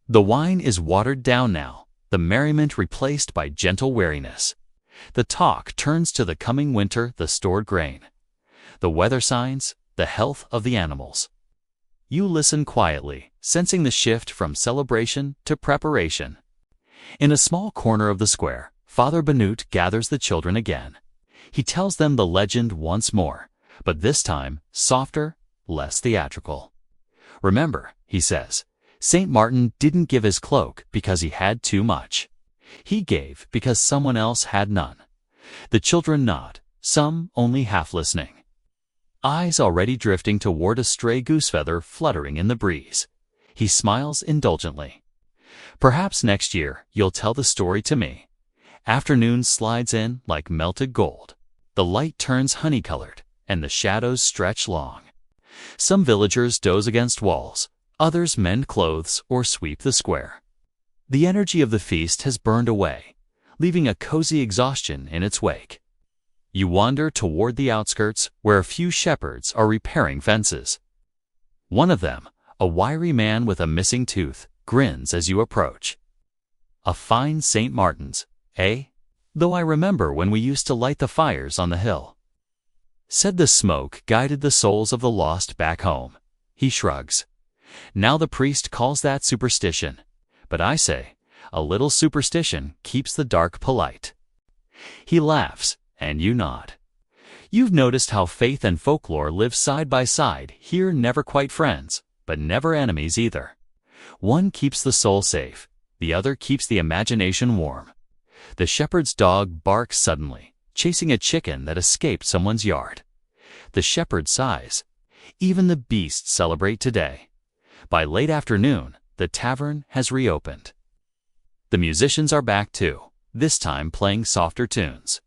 The wine is watered down now, the merriment replaced by gentle wariness. The talk turns to the coming winter, the stored grain, the weather signs, the health of the animals. You listen quietly, sensing the shift from celebration to preparation. In a small corner of the square, Father Benute gathers the children again. He tells them the legend once more, but this time softer, less theatrical. Remember, he says, St. Martin didn't give his cloak because he had too much. He gave because someone else had none. The children nod, some only half listening. Eyes already drifting toward a stray goose feather fluttering in the breeze. He smiles indulgently. Perhaps next year you'll tell the story to me. Afternoon slides in like melted gold. The light turns honey-colored, and the shadows stretch long. Some villagers doze against walls, others mend clothes or sweep the square. The energy of the feast has burned away, leaving a cozy exhaustion in its wake. You wander toward the outskirts where a few shepherds are repairing fences. One of them, a wiry man with a missing tooth, grins as you approach. A fine St. Martin's, eh? Though I remember when we used to light the fires on the hill. Said the smoke guided the souls of the lost back home. He shrugs. Now the priest calls that superstition. But I say, a little superstition keeps the dark polite. He laughs, and you nod. You've noticed how faith and folklore live side by side, here never quite friends, but never enemies either. One keeps the soul safe, the other keeps the imagination warm. The shepherd's dog barks suddenly, chasing a chicken that escaped someone's yard. The shepherd sighs. Even the beasts celebrate today. By late afternoon, the tavern has reopened. The musicians are back too, this time playing softer tunes.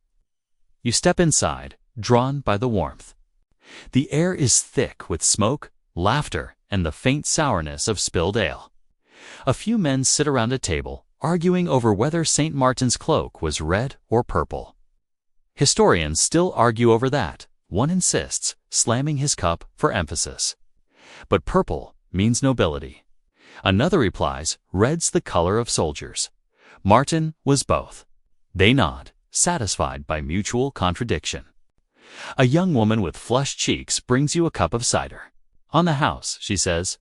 You step inside, drawn by the warmth. The air is thick with smoke, laughter, and the faint sourness of spilled ale. A few men sit around a table, arguing over whether St. Martin's cloak was red or purple. Historians still argue over that. One insists, slamming his cup for emphasis. But purple means nobility. Another replies, red's the color of soldiers. Martin was both. They nod, satisfied by mutual contradiction. A young woman with flushed cheeks brings you a cup of cider. On the house, she says.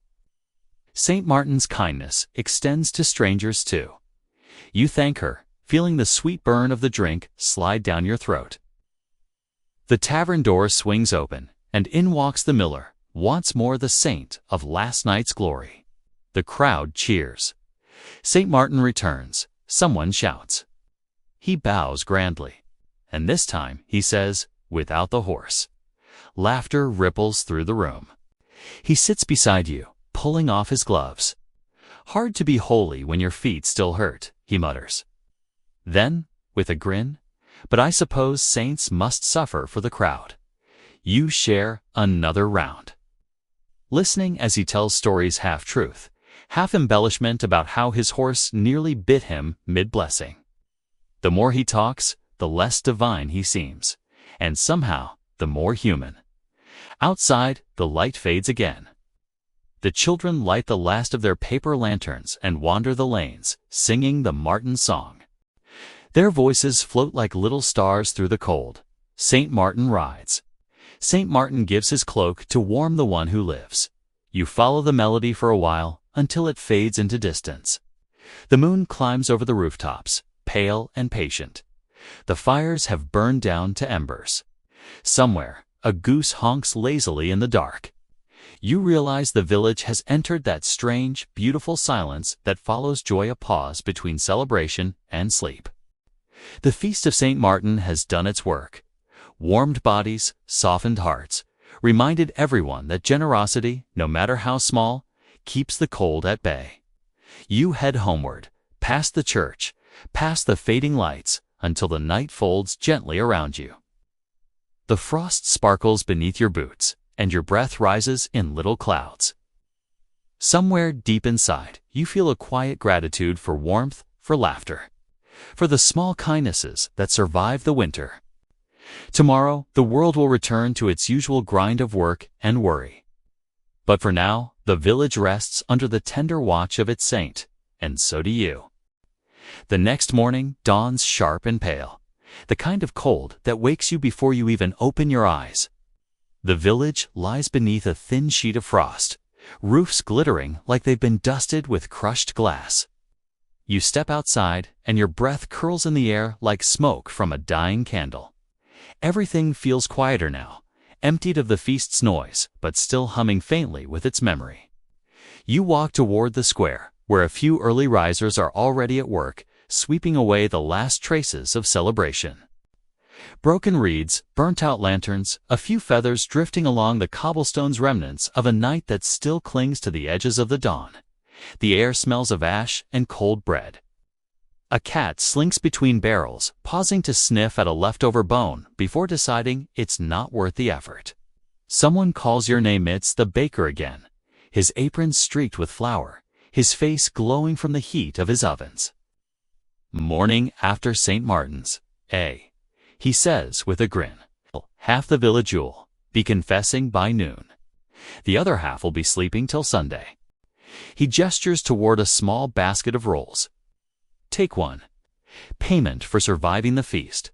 St. Martin's kindness extends to strangers too. You thank her, feeling the sweet burn of the drink slide down your throat. The tavern door swings open, and in walks the miller, once more the saint of last night's glory. The crowd cheers. St. Martin returns. Someone shouts. He bows grandly. And this time, he says, without the horse. Laughter ripples through the room. He sits beside you, pulling off his gloves. Hard to be holy when your feet still hurt, he mutters. Then, with a grin, but I suppose saints must suffer for the crowd. You share another round. Listening as he tells stories half-truth, half-embellishment about how his horse nearly bit him mid-blessing. The more he talks, the less divine he seems, and somehow the more human. Outside, the light fades again. The children light the last of their paper lanterns and wander the lanes, singing the Martin song. Their voices float like little stars through the cold. St. Martin rides. Saint Martin gives his cloak to warm the one who lives. You follow the melody for a while until it fades into distance. The moon climbs over the rooftops, pale and patient. The fires have burned down to embers. Somewhere, a goose honks lazily in the dark. You realize the village has entered that strange, beautiful silence that follows joy, a pause between celebration and sleep. The Feast of St. Martin has done its work. Warmed bodies, softened hearts, reminded everyone that generosity, no matter how small, keeps the cold at bay. You head homeward, past the church, past the fading lights, until the night folds gently around you. The frost sparkles beneath your boots, and your breath rises in little clouds. Somewhere deep inside, you feel a quiet gratitude for warmth, for laughter, for the small kindnesses that survive the winter. Tomorrow, the world will return to its usual grind of work and worry. But for now, the village rests under the tender watch of its saint, and so do you. The next morning dawns sharp and pale, the kind of cold that wakes you before you even open your eyes. The village lies beneath a thin sheet of frost, roofs glittering like they've been dusted with crushed glass. You step outside, and your breath curls in the air like smoke from a dying candle. Everything feels quieter now, emptied of the feast's noise, but still humming faintly with its memory. You walk toward the square, where a few early risers are already at work, sweeping away the last traces of celebration. Broken reeds, burnt-out lanterns, a few feathers drifting along the cobblestones, remnants of a night that still clings to the edges of the dawn. The air smells of ash and cold bread. A cat slinks between barrels, pausing to sniff at a leftover bone before deciding it's not worth the effort. Someone calls your name. It's the baker again, his apron streaked with flour, his face glowing from the heat of his ovens. Morning after St. Martin's, he says with a grin. Half the village will be confessing by noon. The other half will be sleeping till Sunday. He gestures toward a small basket of rolls. Take one. Payment for surviving the feast.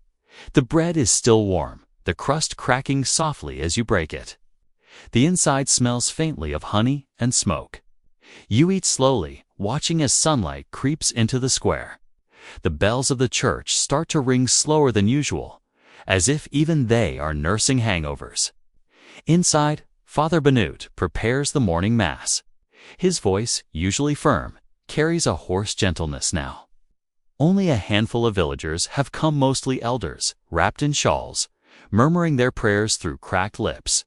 The bread is still warm, the crust cracking softly as you break it. The inside smells faintly of honey and smoke. You eat slowly, watching as sunlight creeps into the square. The bells of the church start to ring slower than usual, as if even they are nursing hangovers. Inside, Father Benute prepares the morning mass. His voice, usually firm, carries a hoarse gentleness now. Only a handful of villagers have come, mostly elders, wrapped in shawls, murmuring their prayers through cracked lips.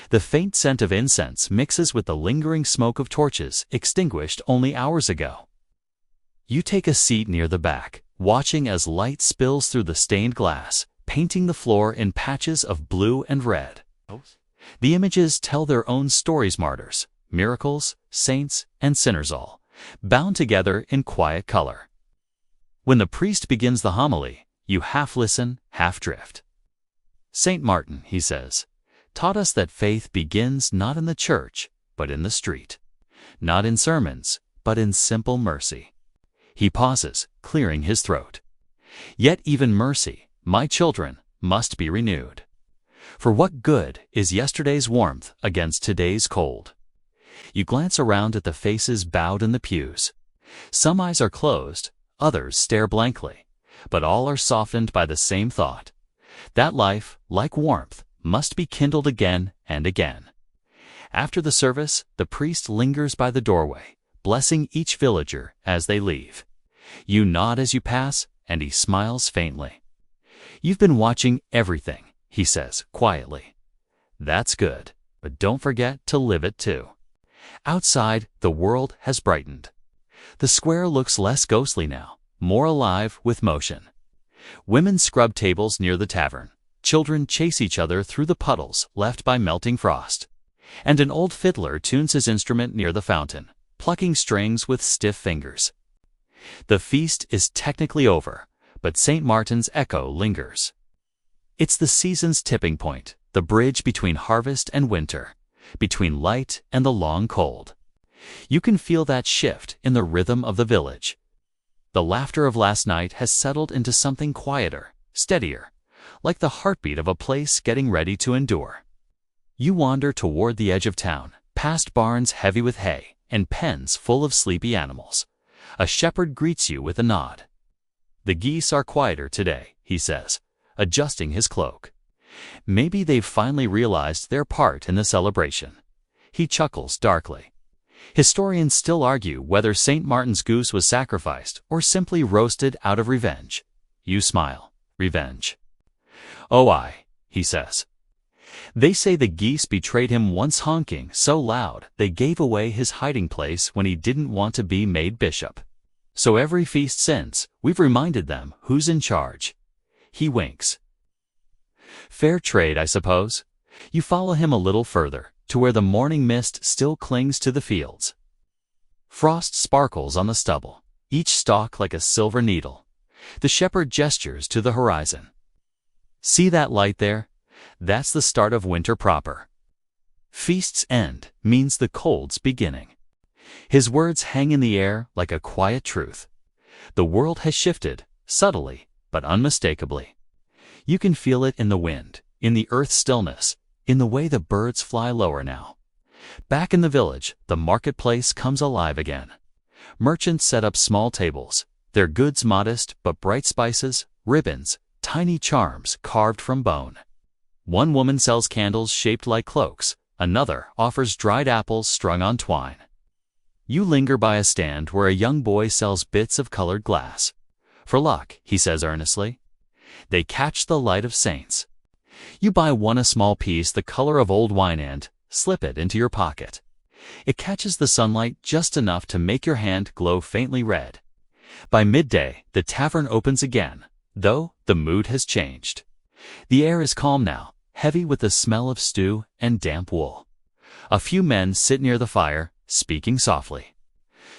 The faint scent of incense mixes with the lingering smoke of torches extinguished only hours ago. You take a seat near the back, watching as light spills through the stained glass, painting the floor in patches of blue and red. The images tell their own stories: martyrs, miracles, saints, and sinners, all bound together in quiet color. When the priest begins the homily, you half listen, half drift. St. Martin, he says, taught us that faith begins not in the church, but in the street. Not in sermons, but in simple mercy. He pauses, clearing his throat. Yet even mercy, my children, must be renewed. For what good is yesterday's warmth against today's cold? You glance around at the faces bowed in the pews. Some eyes are closed, others stare blankly, but all are softened by the same thought, that life, like warmth, must be kindled again and again. After the service, the priest lingers by the doorway, blessing each villager as they leave. You nod as you pass, and he smiles faintly. You've been watching everything, he says quietly. That's good, but don't forget to live it too. Outside, the world has brightened. The square looks less ghostly now, more alive with motion. Women scrub tables near the tavern. Children chase each other through the puddles left by melting frost. And an old fiddler tunes his instrument near the fountain, plucking strings with stiff fingers. The feast is technically over, but St. Martin's echo lingers. It's the season's tipping point, the bridge between harvest and winter, between light and the long cold. You can feel that shift in the rhythm of the village. The laughter of last night has settled into something quieter, steadier, like the heartbeat of a place getting ready to endure. You wander toward the edge of town, past barns heavy with hay and pens full of sleepy animals. A shepherd greets you with a nod. "The geese are quieter today," he says, adjusting his cloak. "Maybe they've finally realized their part in the celebration." He chuckles darkly. Historians still argue whether St. Martin's goose was sacrificed or simply roasted out of revenge. You smile. Revenge. "Oh, aye," he says. "They say the geese betrayed him once, honking so loud they gave away his hiding place when he didn't want to be made bishop. So every feast since, we've reminded them who's in charge." He winks. "Fair trade, I suppose." You follow him a little further, to where the morning mist still clings to the fields. Frost sparkles on the stubble, each stalk like a silver needle. The shepherd gestures to the horizon. "See that light there? That's the start of winter proper. Feast's end means the cold's beginning." His words hang in the air like a quiet truth. The world has shifted, subtly but unmistakably. You can feel it in the wind, in the earth's stillness, in the way the birds fly lower now. Back in the village, the marketplace comes alive again. Merchants set up small tables, their goods modest but bright, spices, ribbons, tiny charms carved from bone. One woman sells candles shaped like cloaks, another offers dried apples strung on twine. You linger by a stand where a young boy sells bits of colored glass. "For luck," he says earnestly. "They catch the light of saints." You buy one, a small piece the color of old wine, and slip it into your pocket. It catches the sunlight just enough to make your hand glow faintly red. By midday, the tavern opens again, though the mood has changed. The air is calm now, heavy with the smell of stew and damp wool. A few men sit near the fire, speaking softly.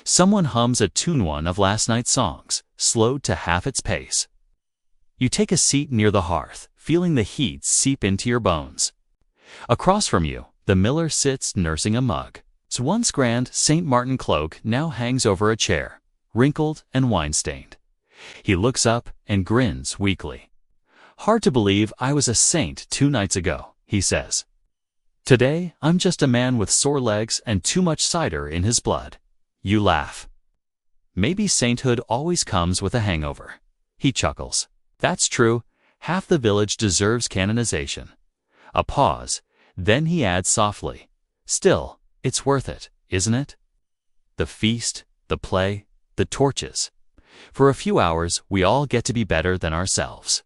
Someone hums a tune, one of last night's songs, slowed to half its pace. You take a seat near the hearth, feeling the heat seep into your bones. Across from you, the miller sits nursing a mug. His once grand St. Martin cloak now hangs over a chair, wrinkled and wine-stained. He looks up and grins weakly. "Hard to believe I was a saint 2 nights ago," he says. "Today, I'm just a man with sore legs and too much cider in his blood." You laugh. "Maybe sainthood always comes with a hangover." He chuckles. "That's true. Half the village deserves canonization." A pause. Then he adds softly, "Still, it's worth it, isn't it? The feast, the play, the torches. For a few hours, we all get to be better than ourselves."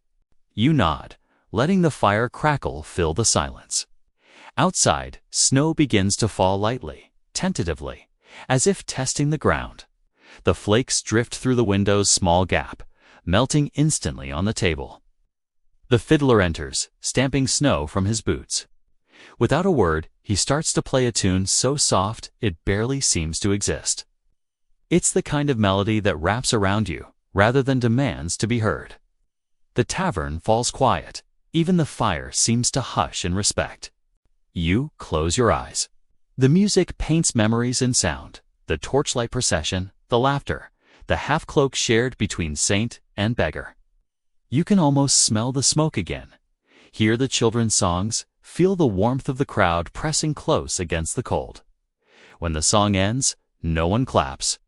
You nod, letting the fire crackle fill the silence. Outside, snow begins to fall lightly, tentatively, as if testing the ground. The flakes drift through the window's small gap, melting instantly on the table. The fiddler enters, stamping snow from his boots. Without a word, he starts to play a tune so soft it barely seems to exist. It's the kind of melody that wraps around you, rather than demands to be heard. The tavern falls quiet. Even the fire seems to hush in respect. You close your eyes. The music paints memories in sound, the torchlight procession, the laughter, the half-cloak shared between saint and beggar. You can almost smell the smoke again, hear the children's songs, feel the warmth of the crowd pressing close against the cold. When the song ends, no one claps.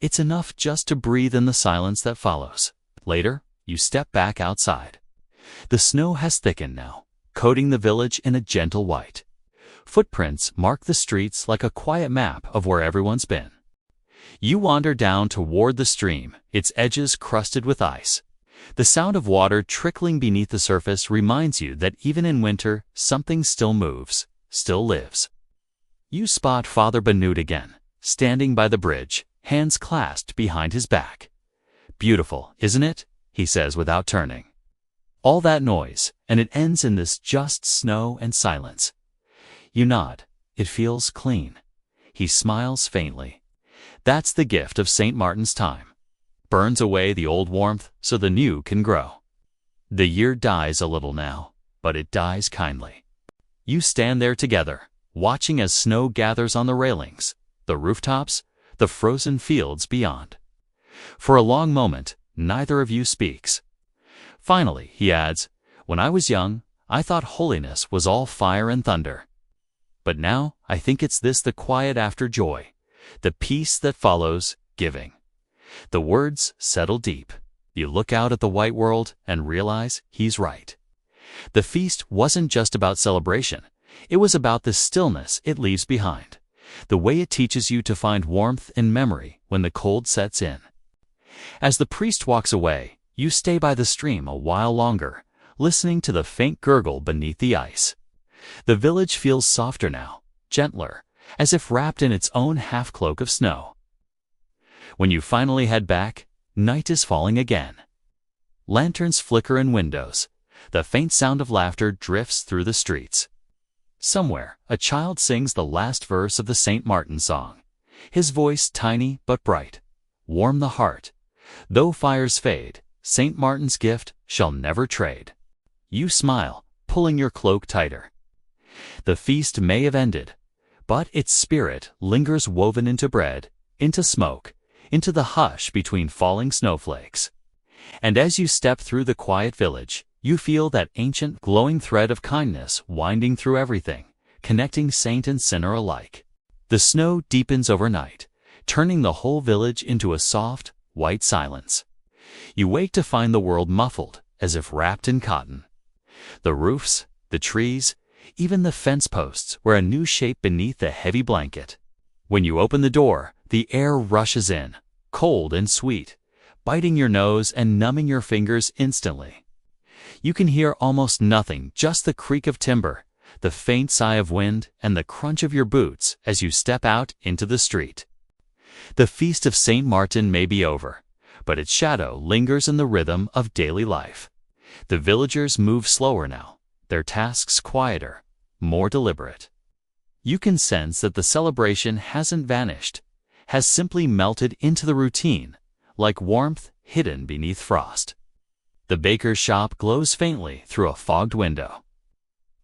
It's enough just to breathe in the silence that follows. Later, you step back outside. The snow has thickened now, coating the village in a gentle white. Footprints mark the streets like a quiet map of where everyone's been. You wander down toward the stream, its edges crusted with ice. The sound of water trickling beneath the surface reminds you that even in winter, something still moves, still lives. You spot Father Benute again, standing by the bridge, hands clasped behind his back. "Beautiful, isn't it?" he says without turning. All that noise, and it ends in this just snow and silence. You nod. It feels clean. He smiles faintly. That's the gift of St. Martin's time. Burns away the old warmth so the new can grow. The year dies a little now, but it dies kindly. You stand there together, watching as snow gathers on the railings, the rooftops, the frozen fields beyond. For a long moment, neither of you speaks. Finally, he adds, When I was young, I thought holiness was all fire and thunder. But now I think it's this: the quiet after joy, the peace that follows giving. The words settle deep. You look out at the white world and realize he's right. The feast wasn't just about celebration. It was about the stillness it leaves behind, the way it teaches you to find warmth in memory when the cold sets in. As the priest walks away, you stay by the stream a while longer, listening to the faint gurgle beneath the ice. The village feels softer now, gentler, as if wrapped in its own half-cloak of snow. When you finally head back, night is falling again. Lanterns flicker in windows. The faint sound of laughter drifts through the streets. Somewhere, a child sings the last verse of the St. Martin song. His voice tiny but bright. Warm the heart. Though fires fade, St. Martin's gift shall never trade. You smile, pulling your cloak tighter. The feast may have ended, but its spirit lingers, woven into bread, into smoke, into the hush between falling snowflakes. And as you step through the quiet village, you feel that ancient, glowing thread of kindness winding through everything, connecting saint and sinner alike. The snow deepens overnight, turning the whole village into a soft, white silence. You wake to find the world muffled, as if wrapped in cotton. The roofs, the trees, even the fence posts wear a new shape beneath the heavy blanket. When you open the door, the air rushes in, cold and sweet, biting your nose and numbing your fingers instantly. You can hear almost nothing, just the creak of timber, the faint sigh of wind, and the crunch of your boots as you step out into the street. The feast of St. Martin may be over, but its shadow lingers in the rhythm of daily life. The villagers move slower now, their tasks quieter, more deliberate. You can sense that the celebration hasn't vanished, has simply melted into the routine, like warmth hidden beneath frost. The baker's shop glows faintly through a fogged window.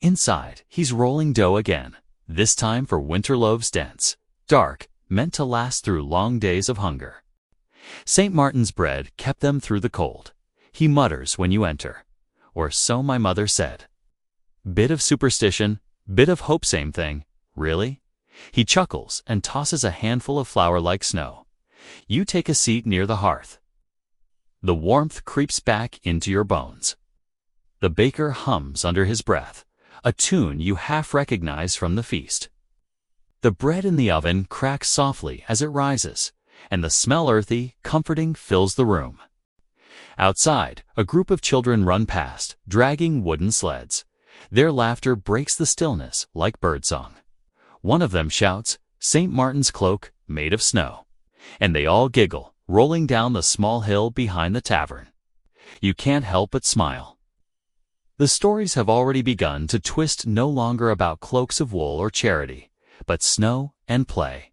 Inside, he's rolling dough again, this time for winter loaves dense, dark, meant to last through long days of hunger. St. Martin's bread kept them through the cold, he mutters when you enter. Or so my mother said. Bit of superstition, bit of hope, same thing, really? He chuckles and tosses a handful of flour like snow. You take a seat near the hearth. The warmth creeps back into your bones. The baker hums under his breath, a tune you half recognize from the feast. The bread in the oven cracks softly as it rises, and the smell, earthy, comforting, fills the room. Outside, a group of children run past, dragging wooden sleds. Their laughter breaks the stillness like birdsong. One of them shouts, "St. Martin's cloak made of snow," and they all giggle, rolling down the small hill behind the tavern. You can't help but smile. The stories have already begun to twist, no longer about cloaks of wool or charity, but snow and play.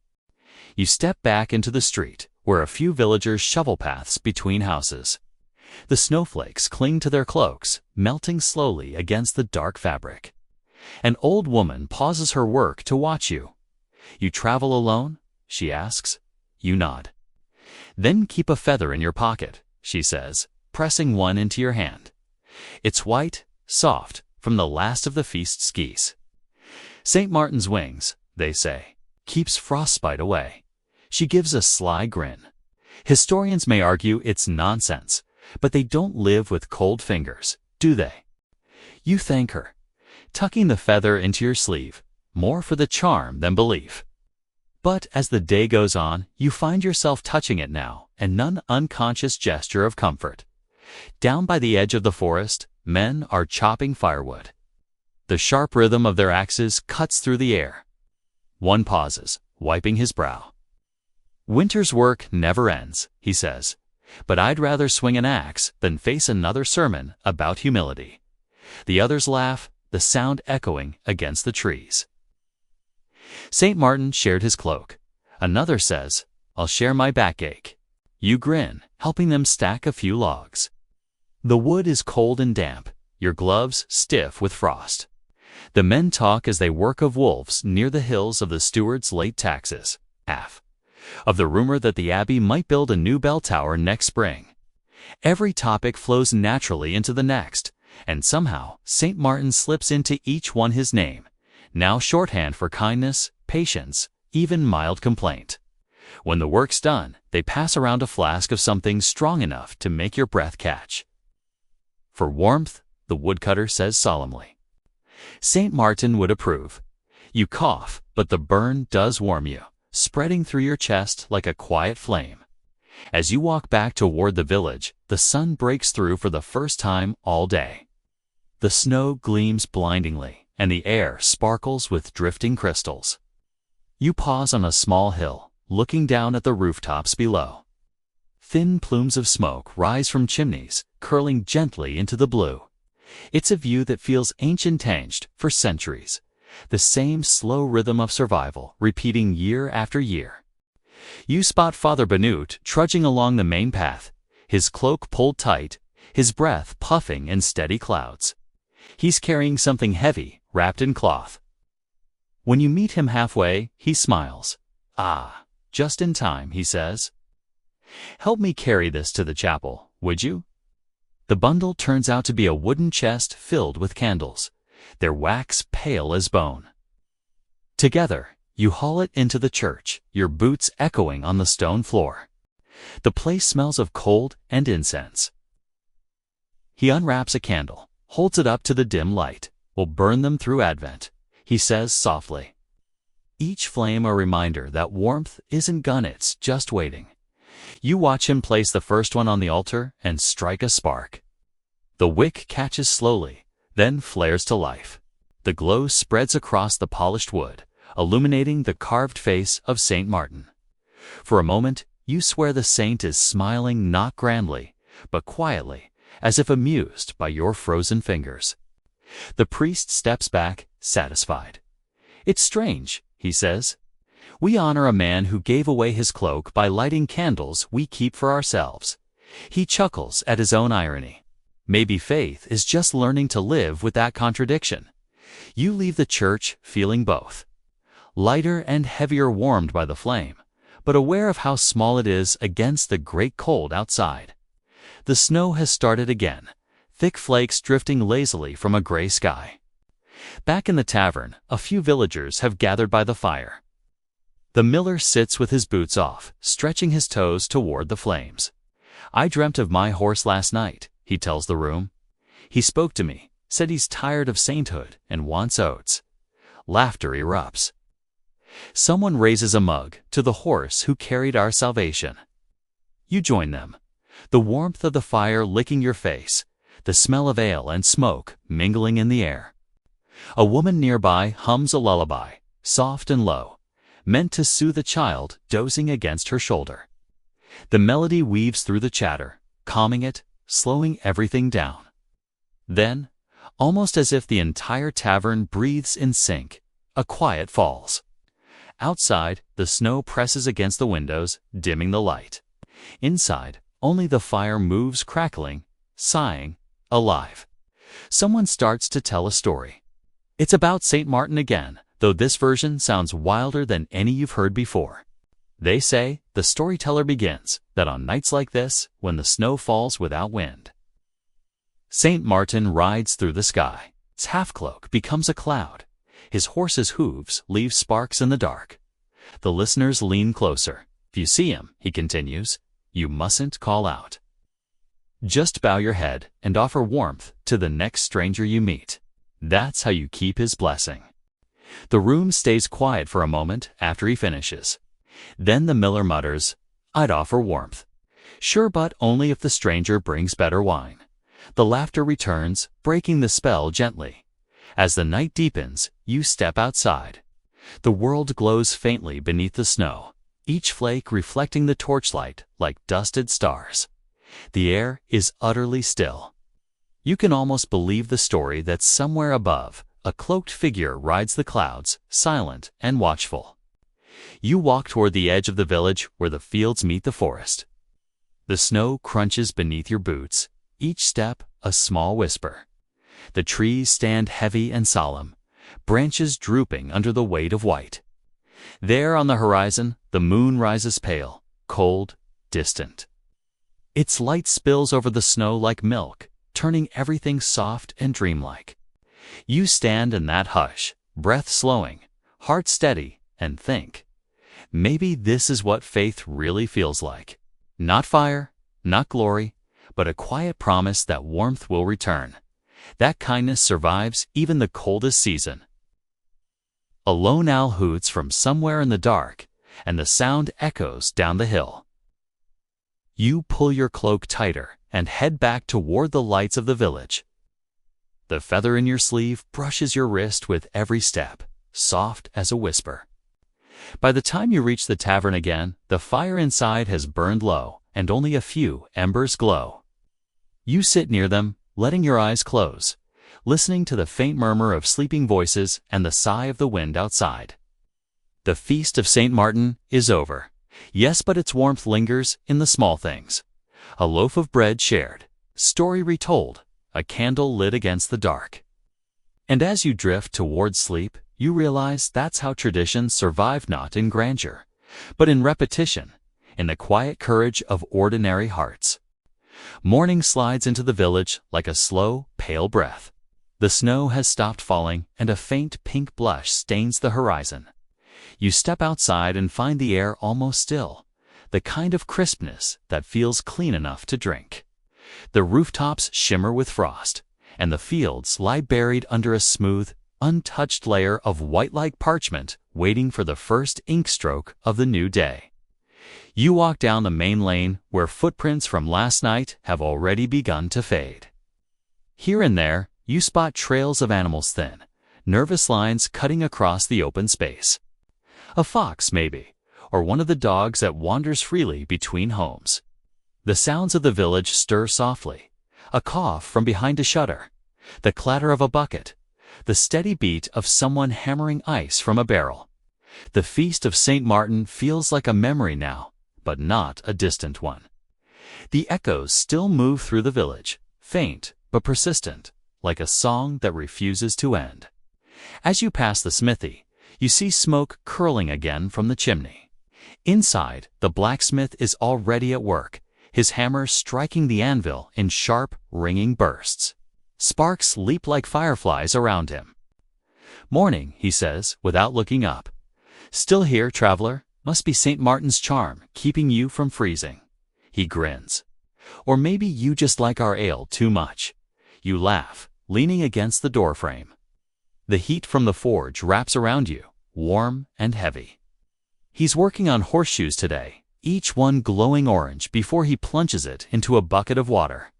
You step back into the street, where a few villagers shovel paths between houses. The snowflakes cling to their cloaks, melting slowly against the dark fabric. An old woman pauses her work to watch you. "You travel alone?" she asks. You nod. "Then keep a feather in your pocket," she says, pressing one into your hand. It's white, soft, from the last of the feast's geese. "St. Martin's wings," they say, "keeps frostbite away." She gives a sly grin. Historians may argue it's nonsense, but they don't live with cold fingers, do they? You thank her, tucking the feather into your sleeve, more for the charm than belief. But as the day goes on, you find yourself touching it now, an unconscious gesture of comfort. Down by the edge of the forest, men are chopping firewood. The sharp rhythm of their axes cuts through the air. One pauses, wiping his brow. "Winter's work never ends," he says, "but I'd rather swing an axe than face another sermon about humility." The others laugh, the sound echoing against the trees. St. Martin shared his cloak. Another says, "I'll share my backache." You grin, helping them stack a few logs. The wood is cold and damp, your gloves stiff with frost. The men talk as they work of wolves near the hills, of the steward's late taxes, of the rumor that the abbey might build a new bell tower next spring. Every topic flows naturally into the next, And somehow, St. Martin slips into each one his name, now shorthand for kindness, patience, even mild complaint. When the work's done, they pass around a flask of something strong enough to make your breath catch. For warmth, the woodcutter says solemnly. St. Martin would approve. You cough, but the burn does warm you, spreading through your chest like a quiet flame. As you walk back toward the village, the sun breaks through for the first time all day. The snow gleams blindingly, and the air sparkles with drifting crystals. You pause on a small hill, looking down at the rooftops below. Thin plumes of smoke rise from chimneys, curling gently into the blue. It's a view that feels ancient-aged for centuries, the same slow rhythm of survival repeating year after year. You spot Father Benute trudging along the main path, his cloak pulled tight, his breath puffing in steady clouds. He's carrying something heavy, wrapped in cloth. When you meet him halfway, he smiles. "Ah, just in time," he says. "Help me carry this to the chapel, would you?" The bundle turns out to be a wooden chest filled with candles, their wax pale as bone. Together, you haul it into the church, your boots echoing on the stone floor. The place smells of cold and incense. He unwraps a candle, holds it up to the dim light. "We'll burn them through Advent," he says softly. Each flame a reminder that warmth isn't gone, it's just waiting. You watch him place the first one on the altar and strike a spark. The wick catches slowly, then flares to life. The glow spreads across the polished wood, illuminating the carved face of St. Martin. For a moment, you swear the saint is smiling not grandly, but quietly, as if amused by your frozen fingers. The priest steps back, satisfied. "It's strange," he says. "We honor a man who gave away his cloak by lighting candles we keep for ourselves." He chuckles at his own irony. Maybe faith is just learning to live with that contradiction. You leave the church feeling both. Lighter and heavier, warmed by the flame, but aware of how small it is against the great cold outside. The snow has started again, thick flakes drifting lazily from a gray sky. Back in the tavern, a few villagers have gathered by the fire. The miller sits with his boots off, stretching his toes toward the flames. "I dreamt of my horse last night," he tells the room. "He spoke to me, said he's tired of sainthood and wants oats." Laughter erupts. Someone raises a mug to the horse who carried our salvation. You join them, the warmth of the fire licking your face, the smell of ale and smoke mingling in the air. A woman nearby hums a lullaby, soft and low, meant to soothe a child dozing against her shoulder. The melody weaves through the chatter, calming it, slowing everything down. Then, almost as if the entire tavern breathes in sync, a quiet falls. Outside, the snow presses against the windows, dimming the light. Inside, only the fire moves, crackling, sighing, alive. Someone starts to tell a story. It's about St. Martin again, though this version sounds wilder than any you've heard before. They say, the storyteller begins, that on nights like this, when the snow falls without wind, St. Martin rides through the sky. His half-cloak becomes a cloud. His horse's hooves leave sparks in the dark. The listeners lean closer. "If you see him," he continues, "you mustn't call out. Just bow your head and offer warmth to the next stranger you meet. That's how you keep his blessing." The room stays quiet for a moment after he finishes. Then the miller mutters, "I'd offer warmth. Sure, but only if the stranger brings better wine." The laughter returns, breaking the spell gently. As the night deepens, you step outside. The world glows faintly beneath the snow, each flake reflecting the torchlight like dusted stars. The air is utterly still. You can almost believe the story that somewhere above, a cloaked figure rides the clouds, silent and watchful. You walk toward the edge of the village where the fields meet the forest. The snow crunches beneath your boots, each step a small whisper. The trees stand heavy and solemn, branches drooping under the weight of white. There on the horizon, the moon rises pale, cold, distant. Its light spills over the snow like milk, turning everything soft and dreamlike. You stand in that hush, breath slowing, heart steady, and think, maybe this is what faith really feels like. Not fire, not glory, but a quiet promise that warmth will return. That kindness survives even the coldest season. A lone owl hoots from somewhere in the dark, and the sound echoes down the hill. You pull your cloak tighter and head back toward the lights of the village. The feather in your sleeve brushes your wrist with every step, soft as a whisper. By the time you reach the tavern again, the fire inside has burned low, and only a few embers glow. You sit near them, letting your eyes close, listening to the faint murmur of sleeping voices and the sigh of the wind outside. The feast of St. Martin is over. Yes, but its warmth lingers in the small things. A loaf of bread shared, story retold, a candle lit against the dark. And as you drift toward sleep, you realize that's how traditions survive, not in grandeur, but in repetition, in the quiet courage of ordinary hearts. Morning slides into the village like a slow, pale breath. The snow has stopped falling, and a faint pink blush stains the horizon. You step outside and find the air almost still, the kind of crispness that feels clean enough to drink. The rooftops shimmer with frost, and the fields lie buried under a smooth, untouched layer of white like parchment, waiting for the first ink stroke of the new day. You walk down the main lane where footprints from last night have already begun to fade. Here and there, you spot trails of animals, thin, nervous lines cutting across the open space. A fox, maybe, or one of the dogs that wanders freely between homes. The sounds of the village stir softly, a cough from behind a shutter, the clatter of a bucket, the steady beat of someone hammering ice from a barrel. The feast of St. Martin feels like a memory now, but not a distant one. The echoes still move through the village, faint but persistent, like a song that refuses to end. As you pass the smithy, you see smoke curling again from the chimney. Inside, the blacksmith is already at work, his hammer striking the anvil in sharp, ringing bursts. Sparks leap like fireflies around him. "Morning," he says, without looking up. "Still here, traveler? Must be St. Martin's charm, keeping you from freezing." He grins. "Or maybe you just like our ale too much." You laugh, leaning against the doorframe. The heat from the forge wraps around you, warm and heavy. He's working on horseshoes today, each one glowing orange before he plunges it into a bucket of water.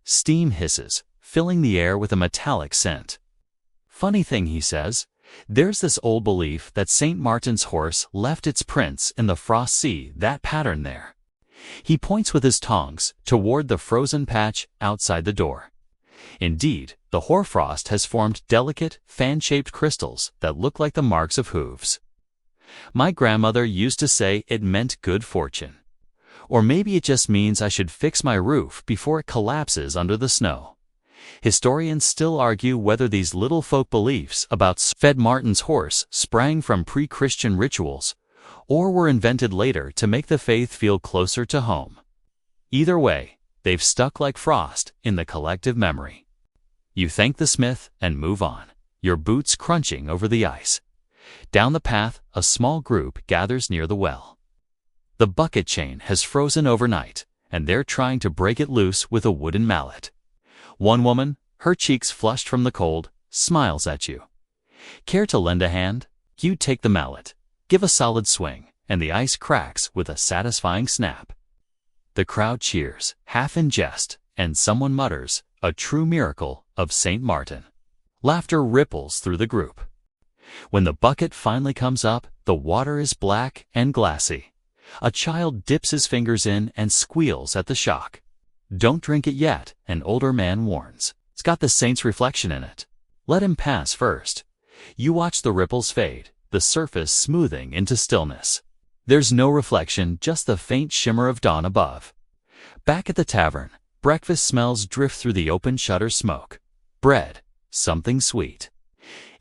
Steam hisses, filling the air with a metallic scent. "Funny thing," he says, "there's this old belief that St. Martin's horse left its prints in the frost sea, that pattern there." He points with his tongs toward the frozen patch outside the door. Indeed, the hoarfrost has formed delicate, fan-shaped crystals that look like the marks of hooves. "My grandmother used to say it meant good fortune. Or maybe it just means I should fix my roof before it collapses under the snow." Historians still argue whether these little folk beliefs about St. Martin's horse sprang from pre-Christian rituals or were invented later to make the faith feel closer to home. Either way, they've stuck like frost in the collective memory. You thank the smith and move on, your boots crunching over the ice. Down the path, a small group gathers near the well. The bucket chain has frozen overnight, and they're trying to break it loose with a wooden mallet. One woman, her cheeks flushed from the cold, smiles at you. "Care to lend a hand?" You take the mallet, give a solid swing, and the ice cracks with a satisfying snap. The crowd cheers, half in jest, and someone mutters, "A true miracle of St. Martin." Laughter ripples through the group. When the bucket finally comes up, the water is black and glassy. A child dips his fingers in and squeals at the shock. "Don't drink it yet," an older man warns. "It's got the saint's reflection in it. Let him pass first." You watch the ripples fade, the surface smoothing into stillness. There's no reflection, just the faint shimmer of dawn above. Back at the tavern, breakfast smells drift through the open shutter smoke. Bread, something sweet.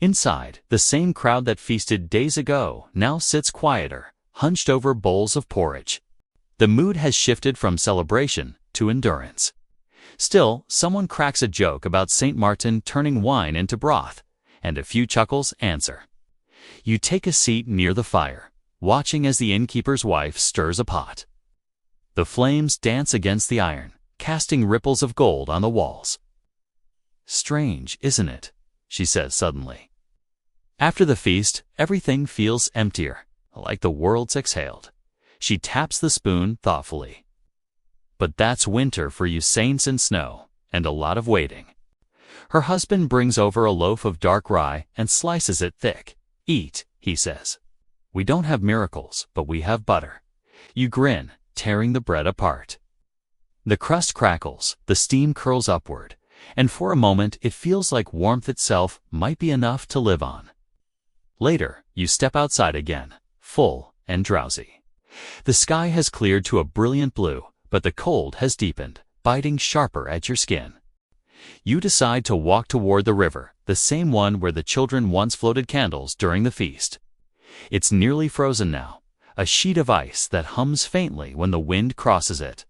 Inside, the same crowd that feasted days ago now sits quieter, hunched over bowls of porridge. The mood has shifted from celebration to endurance. Still, someone cracks a joke about St. Martin turning wine into broth, and a few chuckles answer. You take a seat near the fire, watching as the innkeeper's wife stirs a pot. The flames dance against the iron, casting ripples of gold on the walls. "Strange, isn't it?" she says suddenly. After the feast, everything feels emptier, like the world's exhaled. She taps the spoon thoughtfully. But that's winter for you saints in snow, and a lot of waiting. Her husband brings over a loaf of dark rye and slices it thick. "Eat," he says. "We don't have miracles, but we have butter." You grin, tearing the bread apart. The crust crackles, the steam curls upward, and for a moment it feels like warmth itself might be enough to live on. Later, you step outside again, full and drowsy. The sky has cleared to a brilliant blue, but the cold has deepened, biting sharper at your skin. You decide to walk toward the river, the same one where the children once floated candles during the feast. It's nearly frozen now, a sheet of ice that hums faintly when the wind crosses it.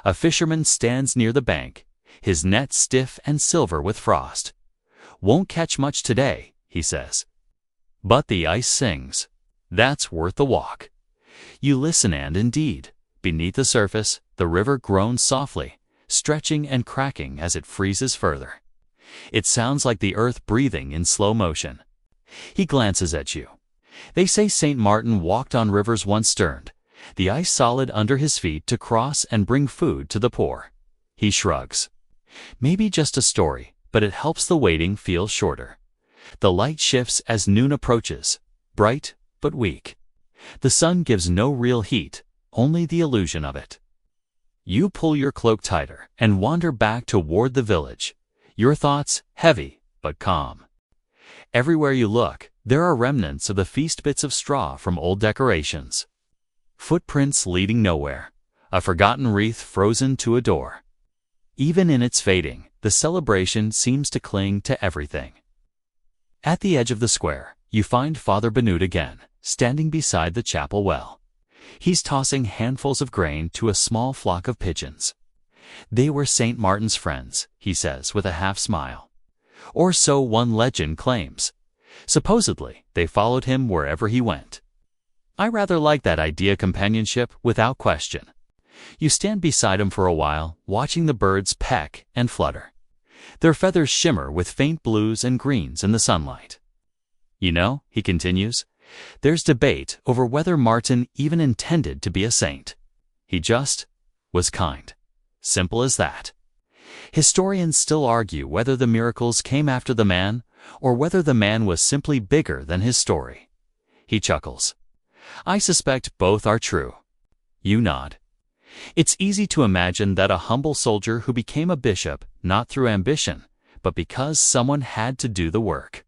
A fisherman stands near the bank, his net stiff and silver with frost. "Won't catch much today," he says. But the ice sings. That's worth the walk. You listen and indeed, beneath the surface, the river groans softly, stretching and cracking as it freezes further. It sounds like the earth breathing in slow motion. He glances at you. They say St. Martin walked on rivers once sterned, the ice solid under his feet to cross and bring food to the poor. He shrugs. Maybe just a story, but it helps the waiting feel shorter. The light shifts as noon approaches, bright but weak. The sun gives no real heat, only the illusion of it. You pull your cloak tighter and wander back toward the village, your thoughts heavy but calm. Everywhere you look, there are remnants of the feast, bits of straw from old decorations. Footprints leading nowhere, a forgotten wreath frozen to a door. Even in its fading, the celebration seems to cling to everything. At the edge of the square, you find Father Benute again, standing beside the chapel well. He's tossing handfuls of grain to a small flock of pigeons. They were St. Martin's friends, he says with a half-smile. Or so one legend claims. Supposedly, they followed him wherever he went. I rather like that idea, companionship without question. You stand beside him for a while, watching the birds peck and flutter. Their feathers shimmer with faint blues and greens in the sunlight. "You know," he continues, "there's debate over whether Martin even intended to be a saint. He just was kind. Simple as that. Historians still argue whether the miracles came after the man, or whether the man was simply bigger than his story." He chuckles. "I suspect both are true." You nod. It's easy to imagine that a humble soldier who became a bishop not through ambition, but because someone had to do the work.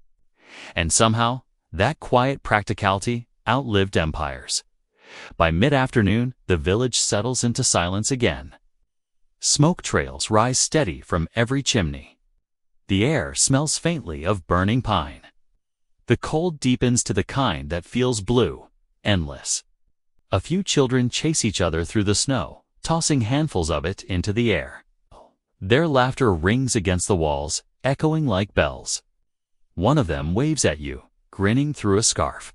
And somehow, that quiet practicality outlived empires. By mid-afternoon, the village settles into silence again. Smoke trails rise steady from every chimney. The air smells faintly of burning pine. The cold deepens to the kind that feels blue, endless. A few children chase each other through the snow, tossing handfuls of it into the air. Their laughter rings against the walls, echoing like bells. One of them waves at you, grinning through a scarf.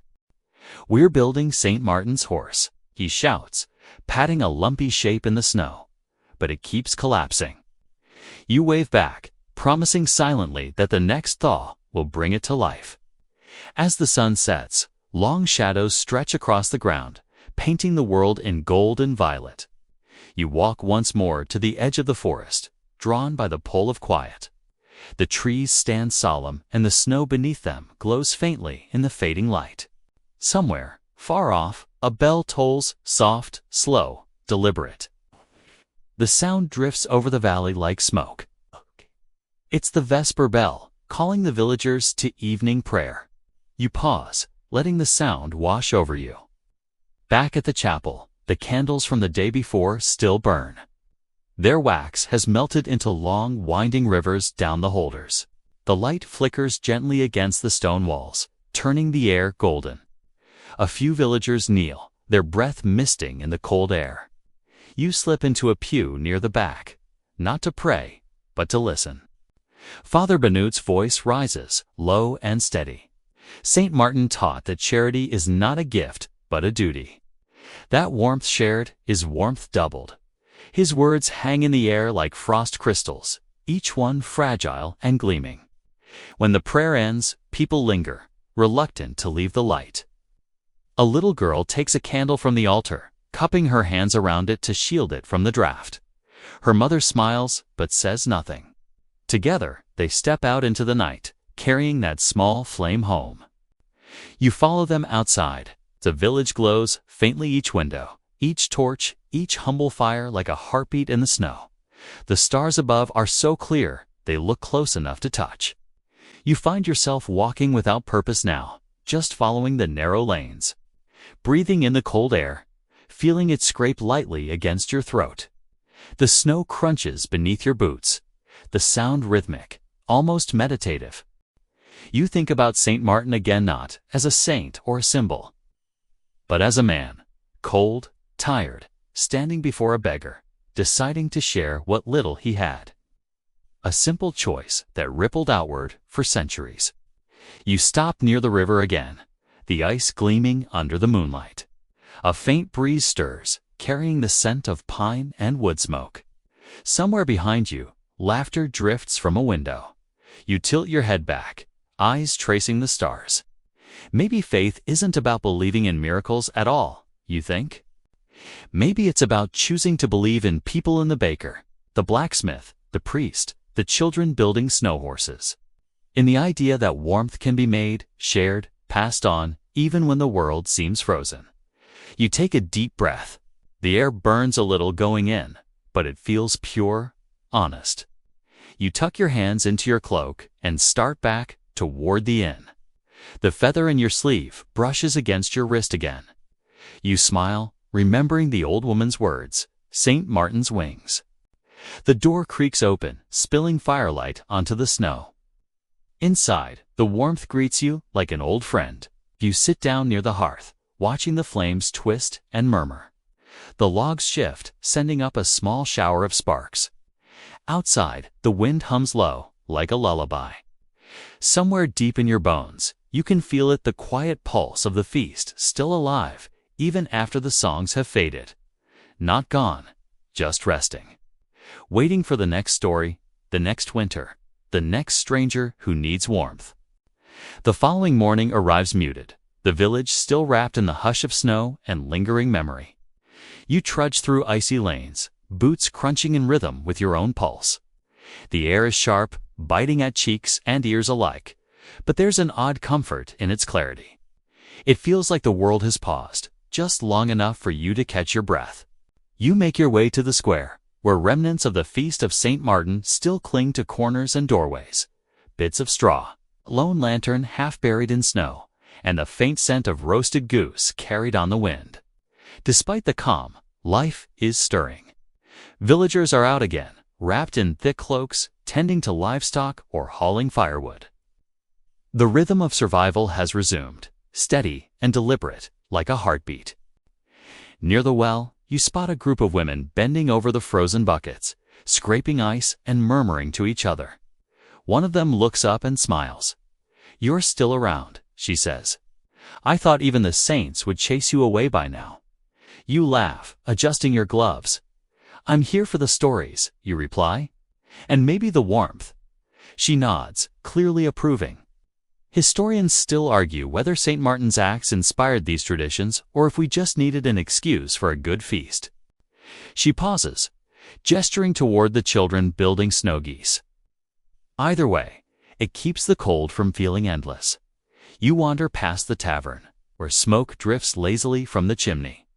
"We're building St. Martin's horse," he shouts, patting a lumpy shape in the snow. But it keeps collapsing. You wave back, promising silently that the next thaw will bring it to life. As the sun sets, long shadows stretch across the ground, painting the world in gold and violet. You walk once more to the edge of the forest, drawn by the pull of quiet. The trees stand solemn, and the snow beneath them glows faintly in the fading light. Somewhere, far off, a bell tolls, soft, slow, deliberate. The sound drifts over the valley like smoke. It's the vesper bell, calling the villagers to evening prayer. You pause, letting the sound wash over you. Back at the chapel, the candles from the day before still burn. Their wax has melted into long, winding rivers down the holders. The light flickers gently against the stone walls, turning the air golden. A few villagers kneel, their breath misting in the cold air. You slip into a pew near the back. not to pray, but to listen. Father Benut's voice rises, low and steady. St. Martin taught that charity is not a gift, but a duty. That warmth shared is warmth doubled. His words hang in the air like frost crystals, each one fragile and gleaming. When the prayer ends, people linger, reluctant to leave the light. A little girl takes a candle from the altar, cupping her hands around it to shield it from the draft. Her mother smiles, but says nothing. Together, they step out into the night, carrying that small flame home. You follow them outside. The village glows faintly, each window, each torch, each humble fire like a heartbeat in the snow. The stars above are so clear, they look close enough to touch. You find yourself walking without purpose now, just following the narrow lanes. Breathing in the cold air, feeling it scrape lightly against your throat. The snow crunches beneath your boots, the sound rhythmic, almost meditative. You think about St. Martin again, not as a saint or a symbol, but as a man, cold, tired, standing before a beggar, deciding to share what little he had. A simple choice that rippled outward for centuries. You stop near the river again, the ice gleaming under the moonlight. A faint breeze stirs, carrying the scent of pine and wood smoke. Somewhere behind you, laughter drifts from a window. You tilt your head back, eyes tracing the stars. Maybe faith isn't about believing in miracles at all, you think? Maybe it's about choosing to believe in people, in the baker, the blacksmith, the priest, the children building snow horses. In the idea that warmth can be made, shared, passed on, even when the world seems frozen. You take a deep breath. The air burns a little going in, but it feels pure, honest. You tuck your hands into your cloak and start back toward the inn. The feather in your sleeve brushes against your wrist again. You smile, remembering the old woman's words, St. Martin's wings. The door creaks open, spilling firelight onto the snow. Inside, the warmth greets you like an old friend. You sit down near the hearth, watching the flames twist and murmur. The logs shift, sending up a small shower of sparks. Outside, the wind hums low, like a lullaby. Somewhere deep in your bones, you can feel it, the quiet pulse of the feast, still alive, even after the songs have faded. Not gone, just resting. Waiting for the next story, the next winter, the next stranger who needs warmth. The following morning arrives muted, the village still wrapped in the hush of snow and lingering memory. You trudge through icy lanes, boots crunching in rhythm with your own pulse. The air is sharp, biting at cheeks and ears alike, but there's an odd comfort in its clarity. It feels like the world has paused, just long enough for you to catch your breath. You make your way to the square, where remnants of the feast of St. Martin still cling to corners and doorways. Bits of straw, lone lantern half buried in snow, and the faint scent of roasted goose carried on the wind. Despite the calm, life is stirring. Villagers are out again, wrapped in thick cloaks, tending to livestock or hauling firewood. The rhythm of survival has resumed, steady and deliberate, like a heartbeat. Near the well, you spot a group of women bending over the frozen buckets, scraping ice and murmuring to each other. One of them looks up and smiles. "You're still around," she says. "I thought even the saints would chase you away by now." You laugh, adjusting your gloves. "I'm here for the stories," you reply. "And maybe the warmth." She nods, clearly approving. Historians still argue whether St. Martin's acts inspired these traditions or if we just needed an excuse for a good feast. She pauses, gesturing toward the children building snow geese. Either way, it keeps the cold from feeling endless. You wander past the tavern, where smoke drifts lazily from the chimney.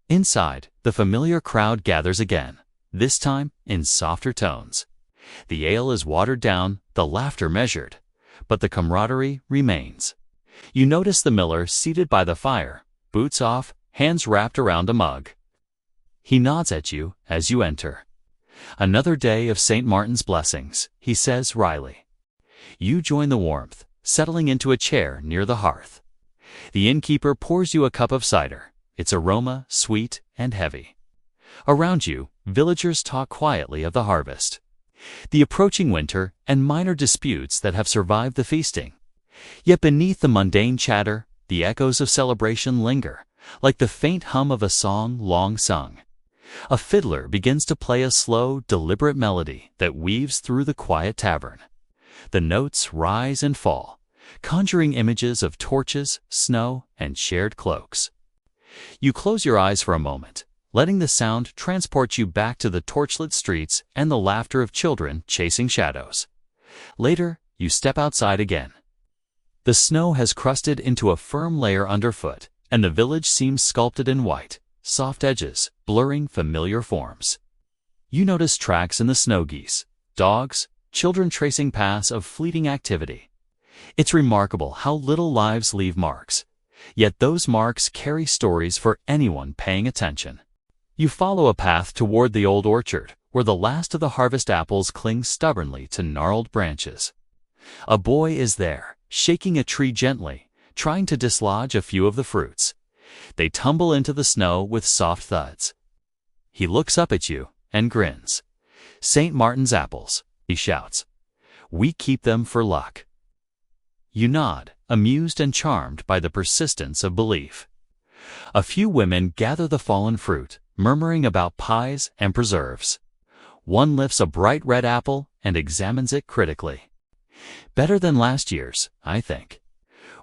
Inside, the familiar crowd gathers again, this time in softer tones. The ale is watered down, the laughter measured, but the camaraderie remains. You notice the miller seated by the fire, boots off, hands wrapped around a mug. He nods at you as you enter. "Another day of St. Martin's blessings," he says wryly. You join the warmth, settling into a chair near the hearth. The innkeeper pours you a cup of cider, its aroma sweet and heavy. Around you, villagers talk quietly of the harvest, the approaching winter, and minor disputes that have survived the feasting. Yet beneath the mundane chatter, the echoes of celebration linger, like the faint hum of a song long sung. A fiddler begins to play a slow, deliberate melody that weaves through the quiet tavern. The notes rise and fall, conjuring images of torches, snow, and shared cloaks. You close your eyes for a moment, letting the sound transport you back to the torchlit streets and the laughter of children chasing shadows. Later, you step outside again. The snow has crusted into a firm layer underfoot, and the village seems sculpted in white, soft edges, blurring familiar forms. You notice tracks in the snow geese, dogs, children tracing paths of fleeting activity. It's remarkable how little lives leave marks, yet those marks carry stories for anyone paying attention. You follow a path toward the old orchard, where the last of the harvest apples cling stubbornly to gnarled branches. A boy is there, shaking a tree gently, trying to dislodge a few of the fruits. They tumble into the snow with soft thuds. He looks up at you and grins. "St. Martin's apples," he shouts. "We keep them for luck." You nod, amused and charmed by the persistence of belief. A few women gather the fallen fruit, murmuring about pies and preserves. One lifts a bright red apple and examines it critically. "Better than last year's, I think.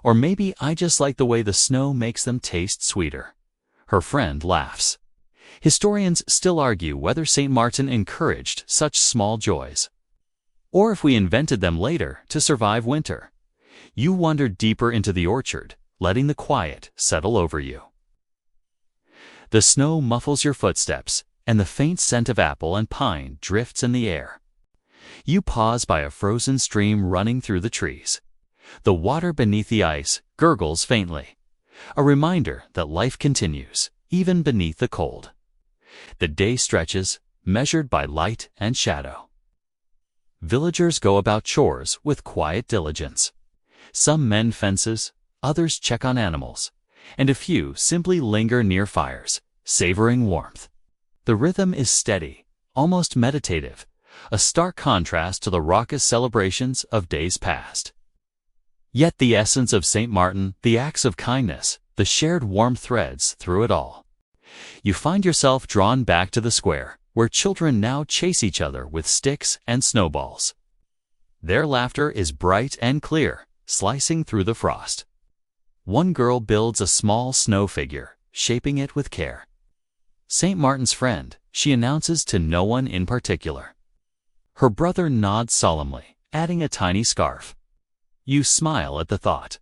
Or maybe I just like the way the snow makes them taste sweeter." Her friend laughs. Historians still argue whether St. Martin encouraged such small joys, or if we invented them later to survive winter. You wander deeper into the orchard, letting the quiet settle over you. The snow muffles your footsteps, and the faint scent of apple and pine drifts in the air. You pause by a frozen stream running through the trees. The water beneath the ice gurgles faintly, a reminder that life continues, even beneath the cold. The day stretches, measured by light and shadow. Villagers go about chores with quiet diligence. Some mend fences, others check on animals, and a few simply linger near fires, savoring warmth. The rhythm is steady, almost meditative, a stark contrast to the raucous celebrations of days past. Yet the essence of St. Martin, the acts of kindness, the shared warm threads through it all. You find yourself drawn back to the square, where children now chase each other with sticks and snowballs. Their laughter is bright and clear, slicing through the frost. One girl builds a small snow figure, shaping it with care. "St. Martin's friend," she announces to no one in particular. Her brother nods solemnly, adding a tiny scarf. You smile at the thought.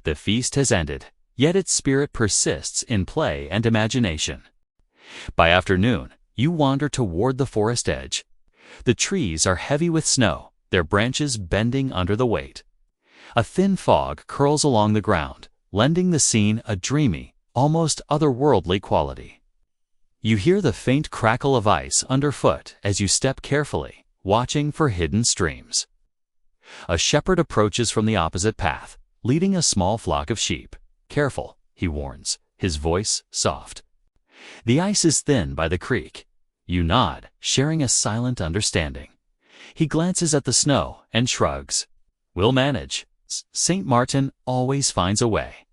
The feast has ended, yet its spirit persists in play and imagination. By afternoon, you wander toward the forest edge. The trees are heavy with snow, their branches bending under the weight. A thin fog curls along the ground, lending the scene a dreamy, almost otherworldly quality. You hear the faint crackle of ice underfoot as you step carefully, watching for hidden streams. A shepherd approaches from the opposite path, leading a small flock of sheep. "Careful," he warns, his voice soft. The ice is thin by the creek. You nod, sharing a silent understanding. He glances at the snow and shrugs. "We'll manage. St. Martin always finds a way."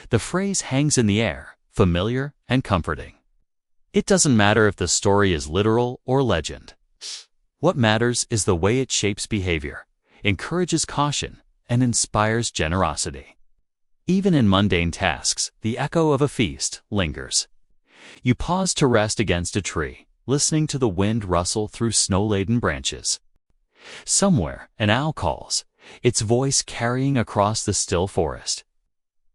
The phrase hangs in the air, familiar and comforting. It doesn't matter if the story is literal or legend. What matters is the way it shapes behavior, encourages caution, and inspires generosity. Even in mundane tasks, the echo of a feast lingers. You pause to rest against a tree, listening to the wind rustle through snow-laden branches. Somewhere, an owl calls, its voice carrying across the still forest.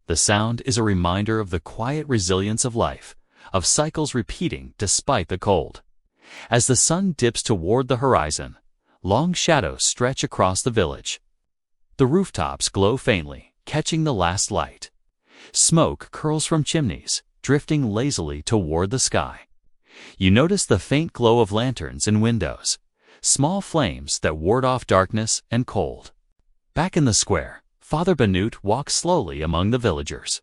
The sound is a reminder of the quiet resilience of life, of cycles repeating despite the cold. As the sun dips toward the horizon, long shadows stretch across the village. The rooftops glow faintly, catching the last light. Smoke curls from chimneys, drifting lazily toward the sky. You notice the faint glow of lanterns in windows, small flames that ward off darkness and cold. Back in the square, Father Banut walks slowly among the villagers.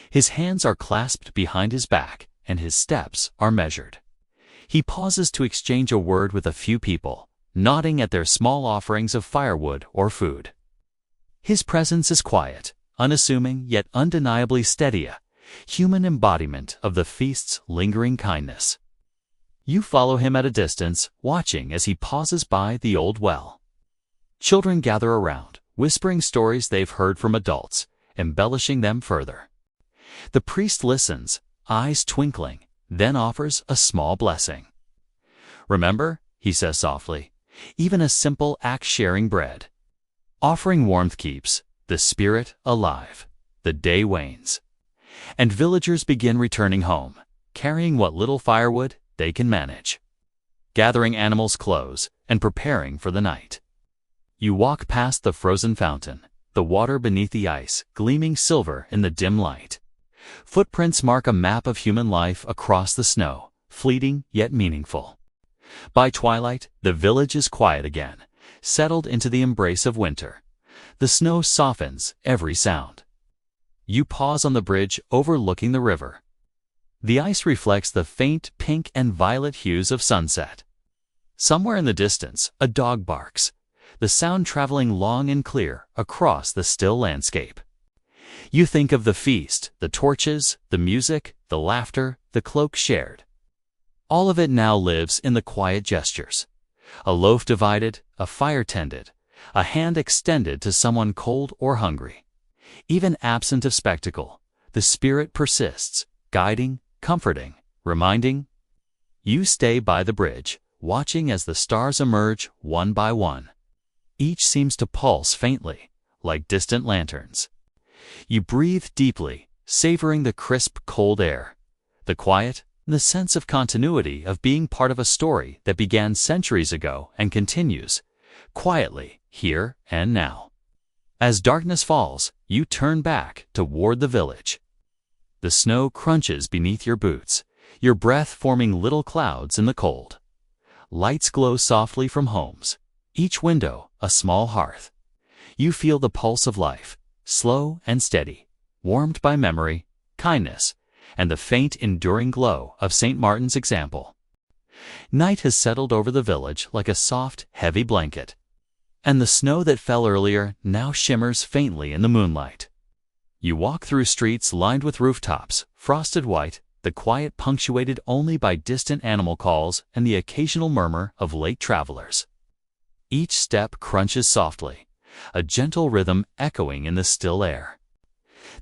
His hands are clasped behind his back, and his steps are measured. He pauses to exchange a word with a few people, nodding at their small offerings of firewood or food. His presence is quiet, unassuming yet undeniably steady, a human embodiment of the feast's lingering kindness. You follow him at a distance, watching as he pauses by the old well. Children gather around, whispering stories they've heard from adults, embellishing them further. The priest listens, eyes twinkling, then offers a small blessing. "Remember," he says softly, "even a simple act sharing bread. Offering warmth keeps the spirit alive." The day wanes, and villagers begin returning home, carrying what little firewood they can manage, gathering animals' clothes, and preparing for the night. You walk past the frozen fountain, the water beneath the ice gleaming silver in the dim light. Footprints mark a map of human life across the snow, fleeting yet meaningful. By twilight, the village is quiet again, settled into the embrace of winter. The snow softens every sound. You pause on the bridge overlooking the river. The ice reflects the faint pink and violet hues of sunset. Somewhere in the distance, a dog barks, the sound traveling long and clear across the still landscape. You think of the feast, the torches, the music, the laughter, the cloak shared. All of it now lives in the quiet gestures. A loaf divided, a fire tended, a hand extended to someone cold or hungry. Even absent of spectacle, the spirit persists, guiding, comforting, reminding. You stay by the bridge, watching as the stars emerge one by one. Each seems to pulse faintly, like distant lanterns. You breathe deeply, savoring the crisp, cold air, the quiet, the sense of continuity of being part of a story that began centuries ago and continues, quietly, here and now. As darkness falls, you turn back toward the village. The snow crunches beneath your boots, your breath forming little clouds in the cold. Lights glow softly from homes, each window a small hearth. You feel the pulse of life, slow and steady, warmed by memory, kindness, and the faint enduring glow of St. Martin's example. Night has settled over the village like a soft, heavy blanket, and the snow that fell earlier now shimmers faintly in the moonlight. You walk through streets lined with rooftops, frosted white, the quiet punctuated only by distant animal calls and the occasional murmur of late travelers. Each step crunches softly, a gentle rhythm echoing in the still air.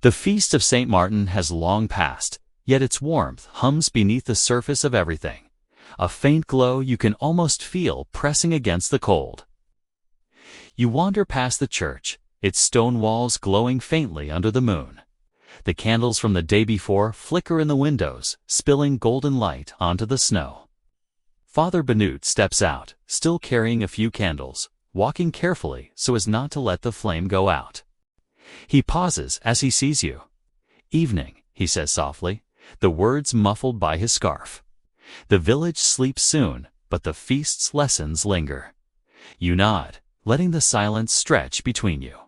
The feast of St. Martin has long passed, yet its warmth hums beneath the surface of everything, a faint glow you can almost feel pressing against the cold. You wander past the church, its stone walls glowing faintly under the moon. The candles from the day before flicker in the windows, spilling golden light onto the snow. Father Benute steps out, still carrying a few candles, walking carefully so as not to let the flame go out. He pauses as he sees you. "Evening," he says softly, the words muffled by his scarf. The village sleeps soon, but the feast's lessons linger. You nod, letting the silence stretch between you.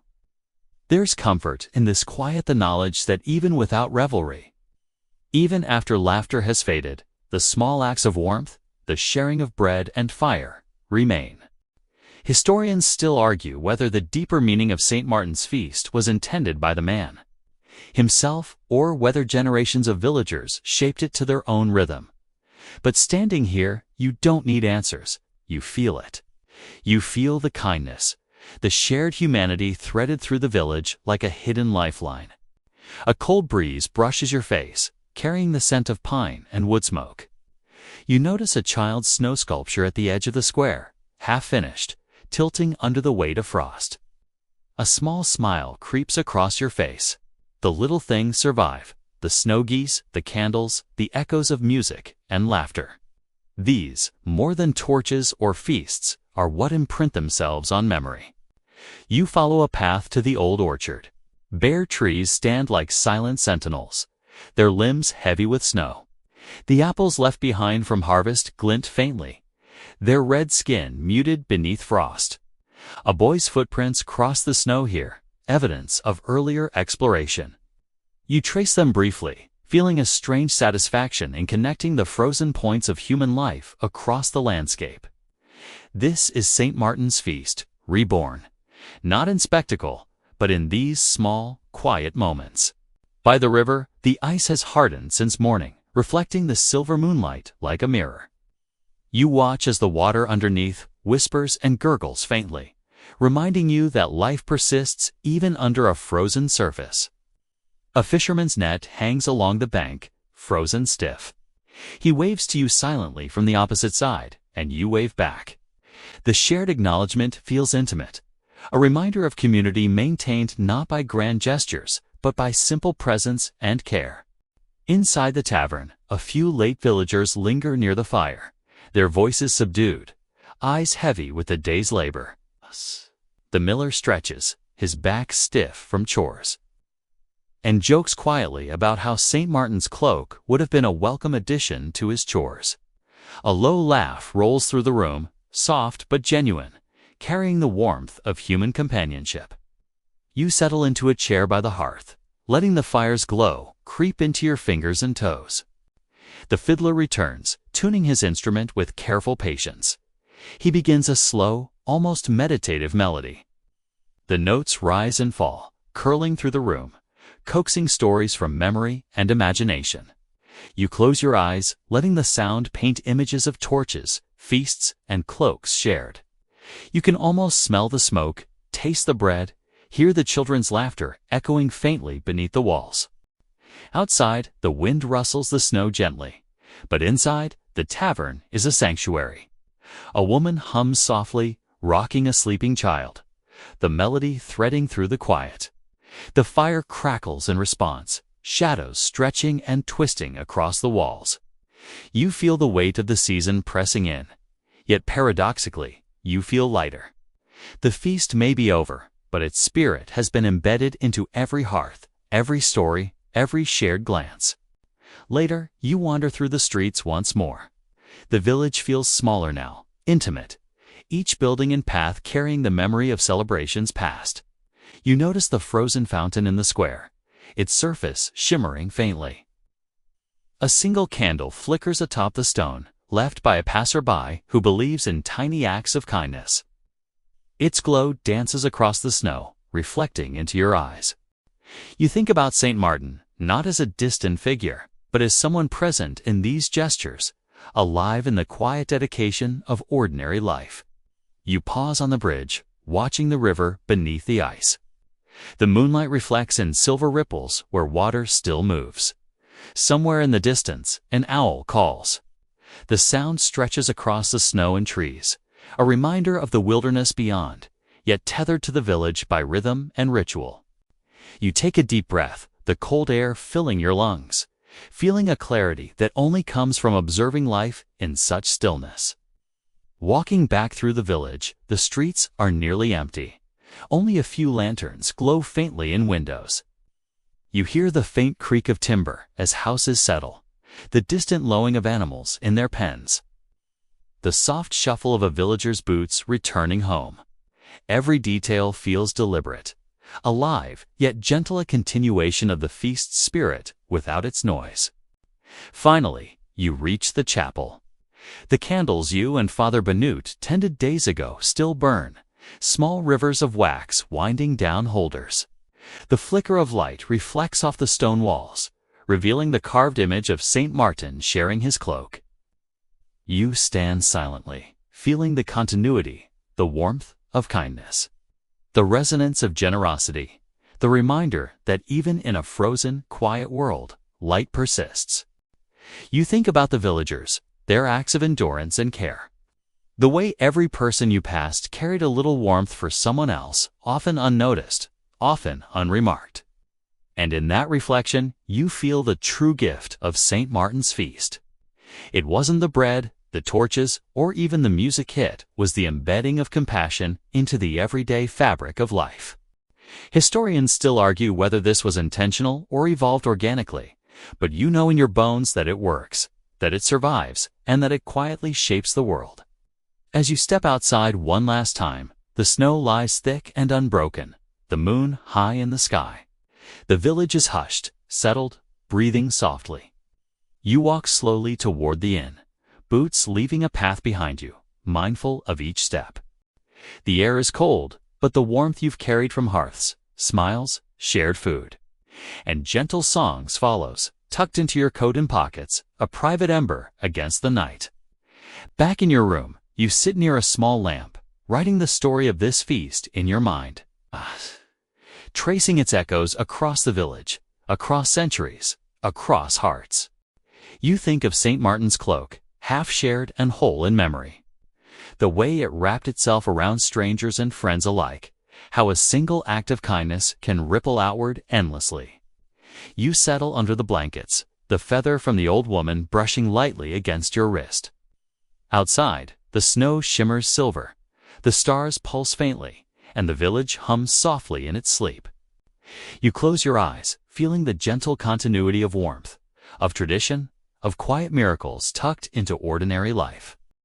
There's comfort in this quiet, the knowledge that even without revelry, even after laughter has faded, the small acts of warmth, the sharing of bread and fire, remain. Historians still argue whether the deeper meaning of St. Martin's feast was intended by the man himself or whether generations of villagers shaped it to their own rhythm. But standing here, you don't need answers. You feel it. You feel the kindness, the shared humanity threaded through the village like a hidden lifeline. A cold breeze brushes your face, carrying the scent of pine and wood smoke. You notice a child's snow sculpture at the edge of the square, half finished, tilting under the weight of frost. A small smile creeps across your face. The little things survive, the snow geese, the candles, the echoes of music and laughter. These, more than torches or feasts, are what imprint themselves on memory. You follow a path to the old orchard. Bare trees stand like silent sentinels, their limbs heavy with snow. The apples left behind from harvest glint faintly, their red skin muted beneath frost. A boy's footprints cross the snow here, evidence of earlier exploration. You trace them briefly, feeling a strange satisfaction in connecting the frozen points of human life across the landscape. This is St. Martin's Feast, reborn, not in spectacle, but in these small, quiet moments. By the river, the ice has hardened since morning, reflecting the silver moonlight like a mirror. You watch as the water underneath whispers and gurgles faintly, reminding you that life persists even under a frozen surface. A fisherman's net hangs along the bank, frozen stiff. He waves to you silently from the opposite side, and you wave back. The shared acknowledgement feels intimate, a reminder of community maintained not by grand gestures, but by simple presence and care. Inside the tavern, a few late villagers linger near the fire, their voices subdued, eyes heavy with the day's labor. The miller stretches, his back stiff from chores, and jokes quietly about how St. Martin's cloak would have been a welcome addition to his chores. A low laugh rolls through the room, soft but genuine, carrying the warmth of human companionship. You settle into a chair by the hearth, letting the fire's glow creep into your fingers and toes. The fiddler returns, tuning his instrument with careful patience. He begins a slow, almost meditative melody. The notes rise and fall, curling through the room, coaxing stories from memory and imagination. You close your eyes, letting the sound paint images of torches, feasts, and cloaks shared. You can almost smell the smoke, taste the bread, hear the children's laughter echoing faintly beneath the walls. Outside, the wind rustles the snow gently, but inside, the tavern is a sanctuary. A woman hums softly, rocking a sleeping child, the melody threading through the quiet. The fire crackles in response, shadows stretching and twisting across the walls. You feel the weight of the season pressing in, yet paradoxically, you feel lighter. The feast may be over, but its spirit has been embedded into every hearth, every story, every shared glance. Later, you wander through the streets once more. The village feels smaller now, intimate, each building and path carrying the memory of celebrations past. You notice the frozen fountain in the square, its surface shimmering faintly. A single candle flickers atop the stone, left by a passerby who believes in tiny acts of kindness. Its glow dances across the snow, reflecting into your eyes. You think about St. Martin, not as a distant figure, but as someone present in these gestures, alive in the quiet dedication of ordinary life. You pause on the bridge, watching the river beneath the ice. The moonlight reflects in silver ripples where water still moves. Somewhere in the distance, an owl calls. The sound stretches across the snow and trees, a reminder of the wilderness beyond, yet tethered to the village by rhythm and ritual. You take a deep breath, the cold air filling your lungs, feeling a clarity that only comes from observing life in such stillness. Walking back through the village, the streets are nearly empty. Only a few lanterns glow faintly in windows. You hear the faint creak of timber as houses settle, the distant lowing of animals in their pens, the soft shuffle of a villager's boots returning home. Every detail feels deliberate, alive, yet gentle, a continuation of the feast's spirit without its noise. Finally, you reach the chapel. The candles you and Father Benute tended days ago still burn, small rivers of wax winding down holders. The flicker of light reflects off the stone walls, revealing the carved image of St. Martin sharing his cloak. You stand silently, feeling the continuity, the warmth of kindness, the resonance of generosity, the reminder that even in a frozen, quiet world, light persists. You think about the villagers, their acts of endurance and care. The way every person you passed carried a little warmth for someone else, often unnoticed, often unremarked. And in that reflection, you feel the true gift of St. Martin's Feast. It wasn't the bread, the torches, or even the music hit, was the embedding of compassion into the everyday fabric of life. Historians still argue whether this was intentional or evolved organically, but you know in your bones that it works, that it survives, and that it quietly shapes the world. As you step outside one last time, the snow lies thick and unbroken, the moon high in the sky. The village is hushed, settled, breathing softly. You walk slowly toward the inn, boots leaving a path behind you, mindful of each step. The air is cold, but the warmth you've carried from hearths, smiles, shared food, and gentle songs follows, tucked into your coat and pockets, a private ember against the night. Back in your room, you sit near a small lamp, writing the story of this feast in your mind, tracing its echoes across the village, across centuries, across hearts. You think of St. Martin's cloak, half shared and whole in memory. The way it wrapped itself around strangers and friends alike, how a single act of kindness can ripple outward endlessly. You settle under the blankets, the feather from the old woman brushing lightly against your wrist. Outside, the snow shimmers silver, the stars pulse faintly, and the village hums softly in its sleep. You close your eyes, feeling the gentle continuity of warmth, of tradition, of quiet miracles tucked into ordinary life.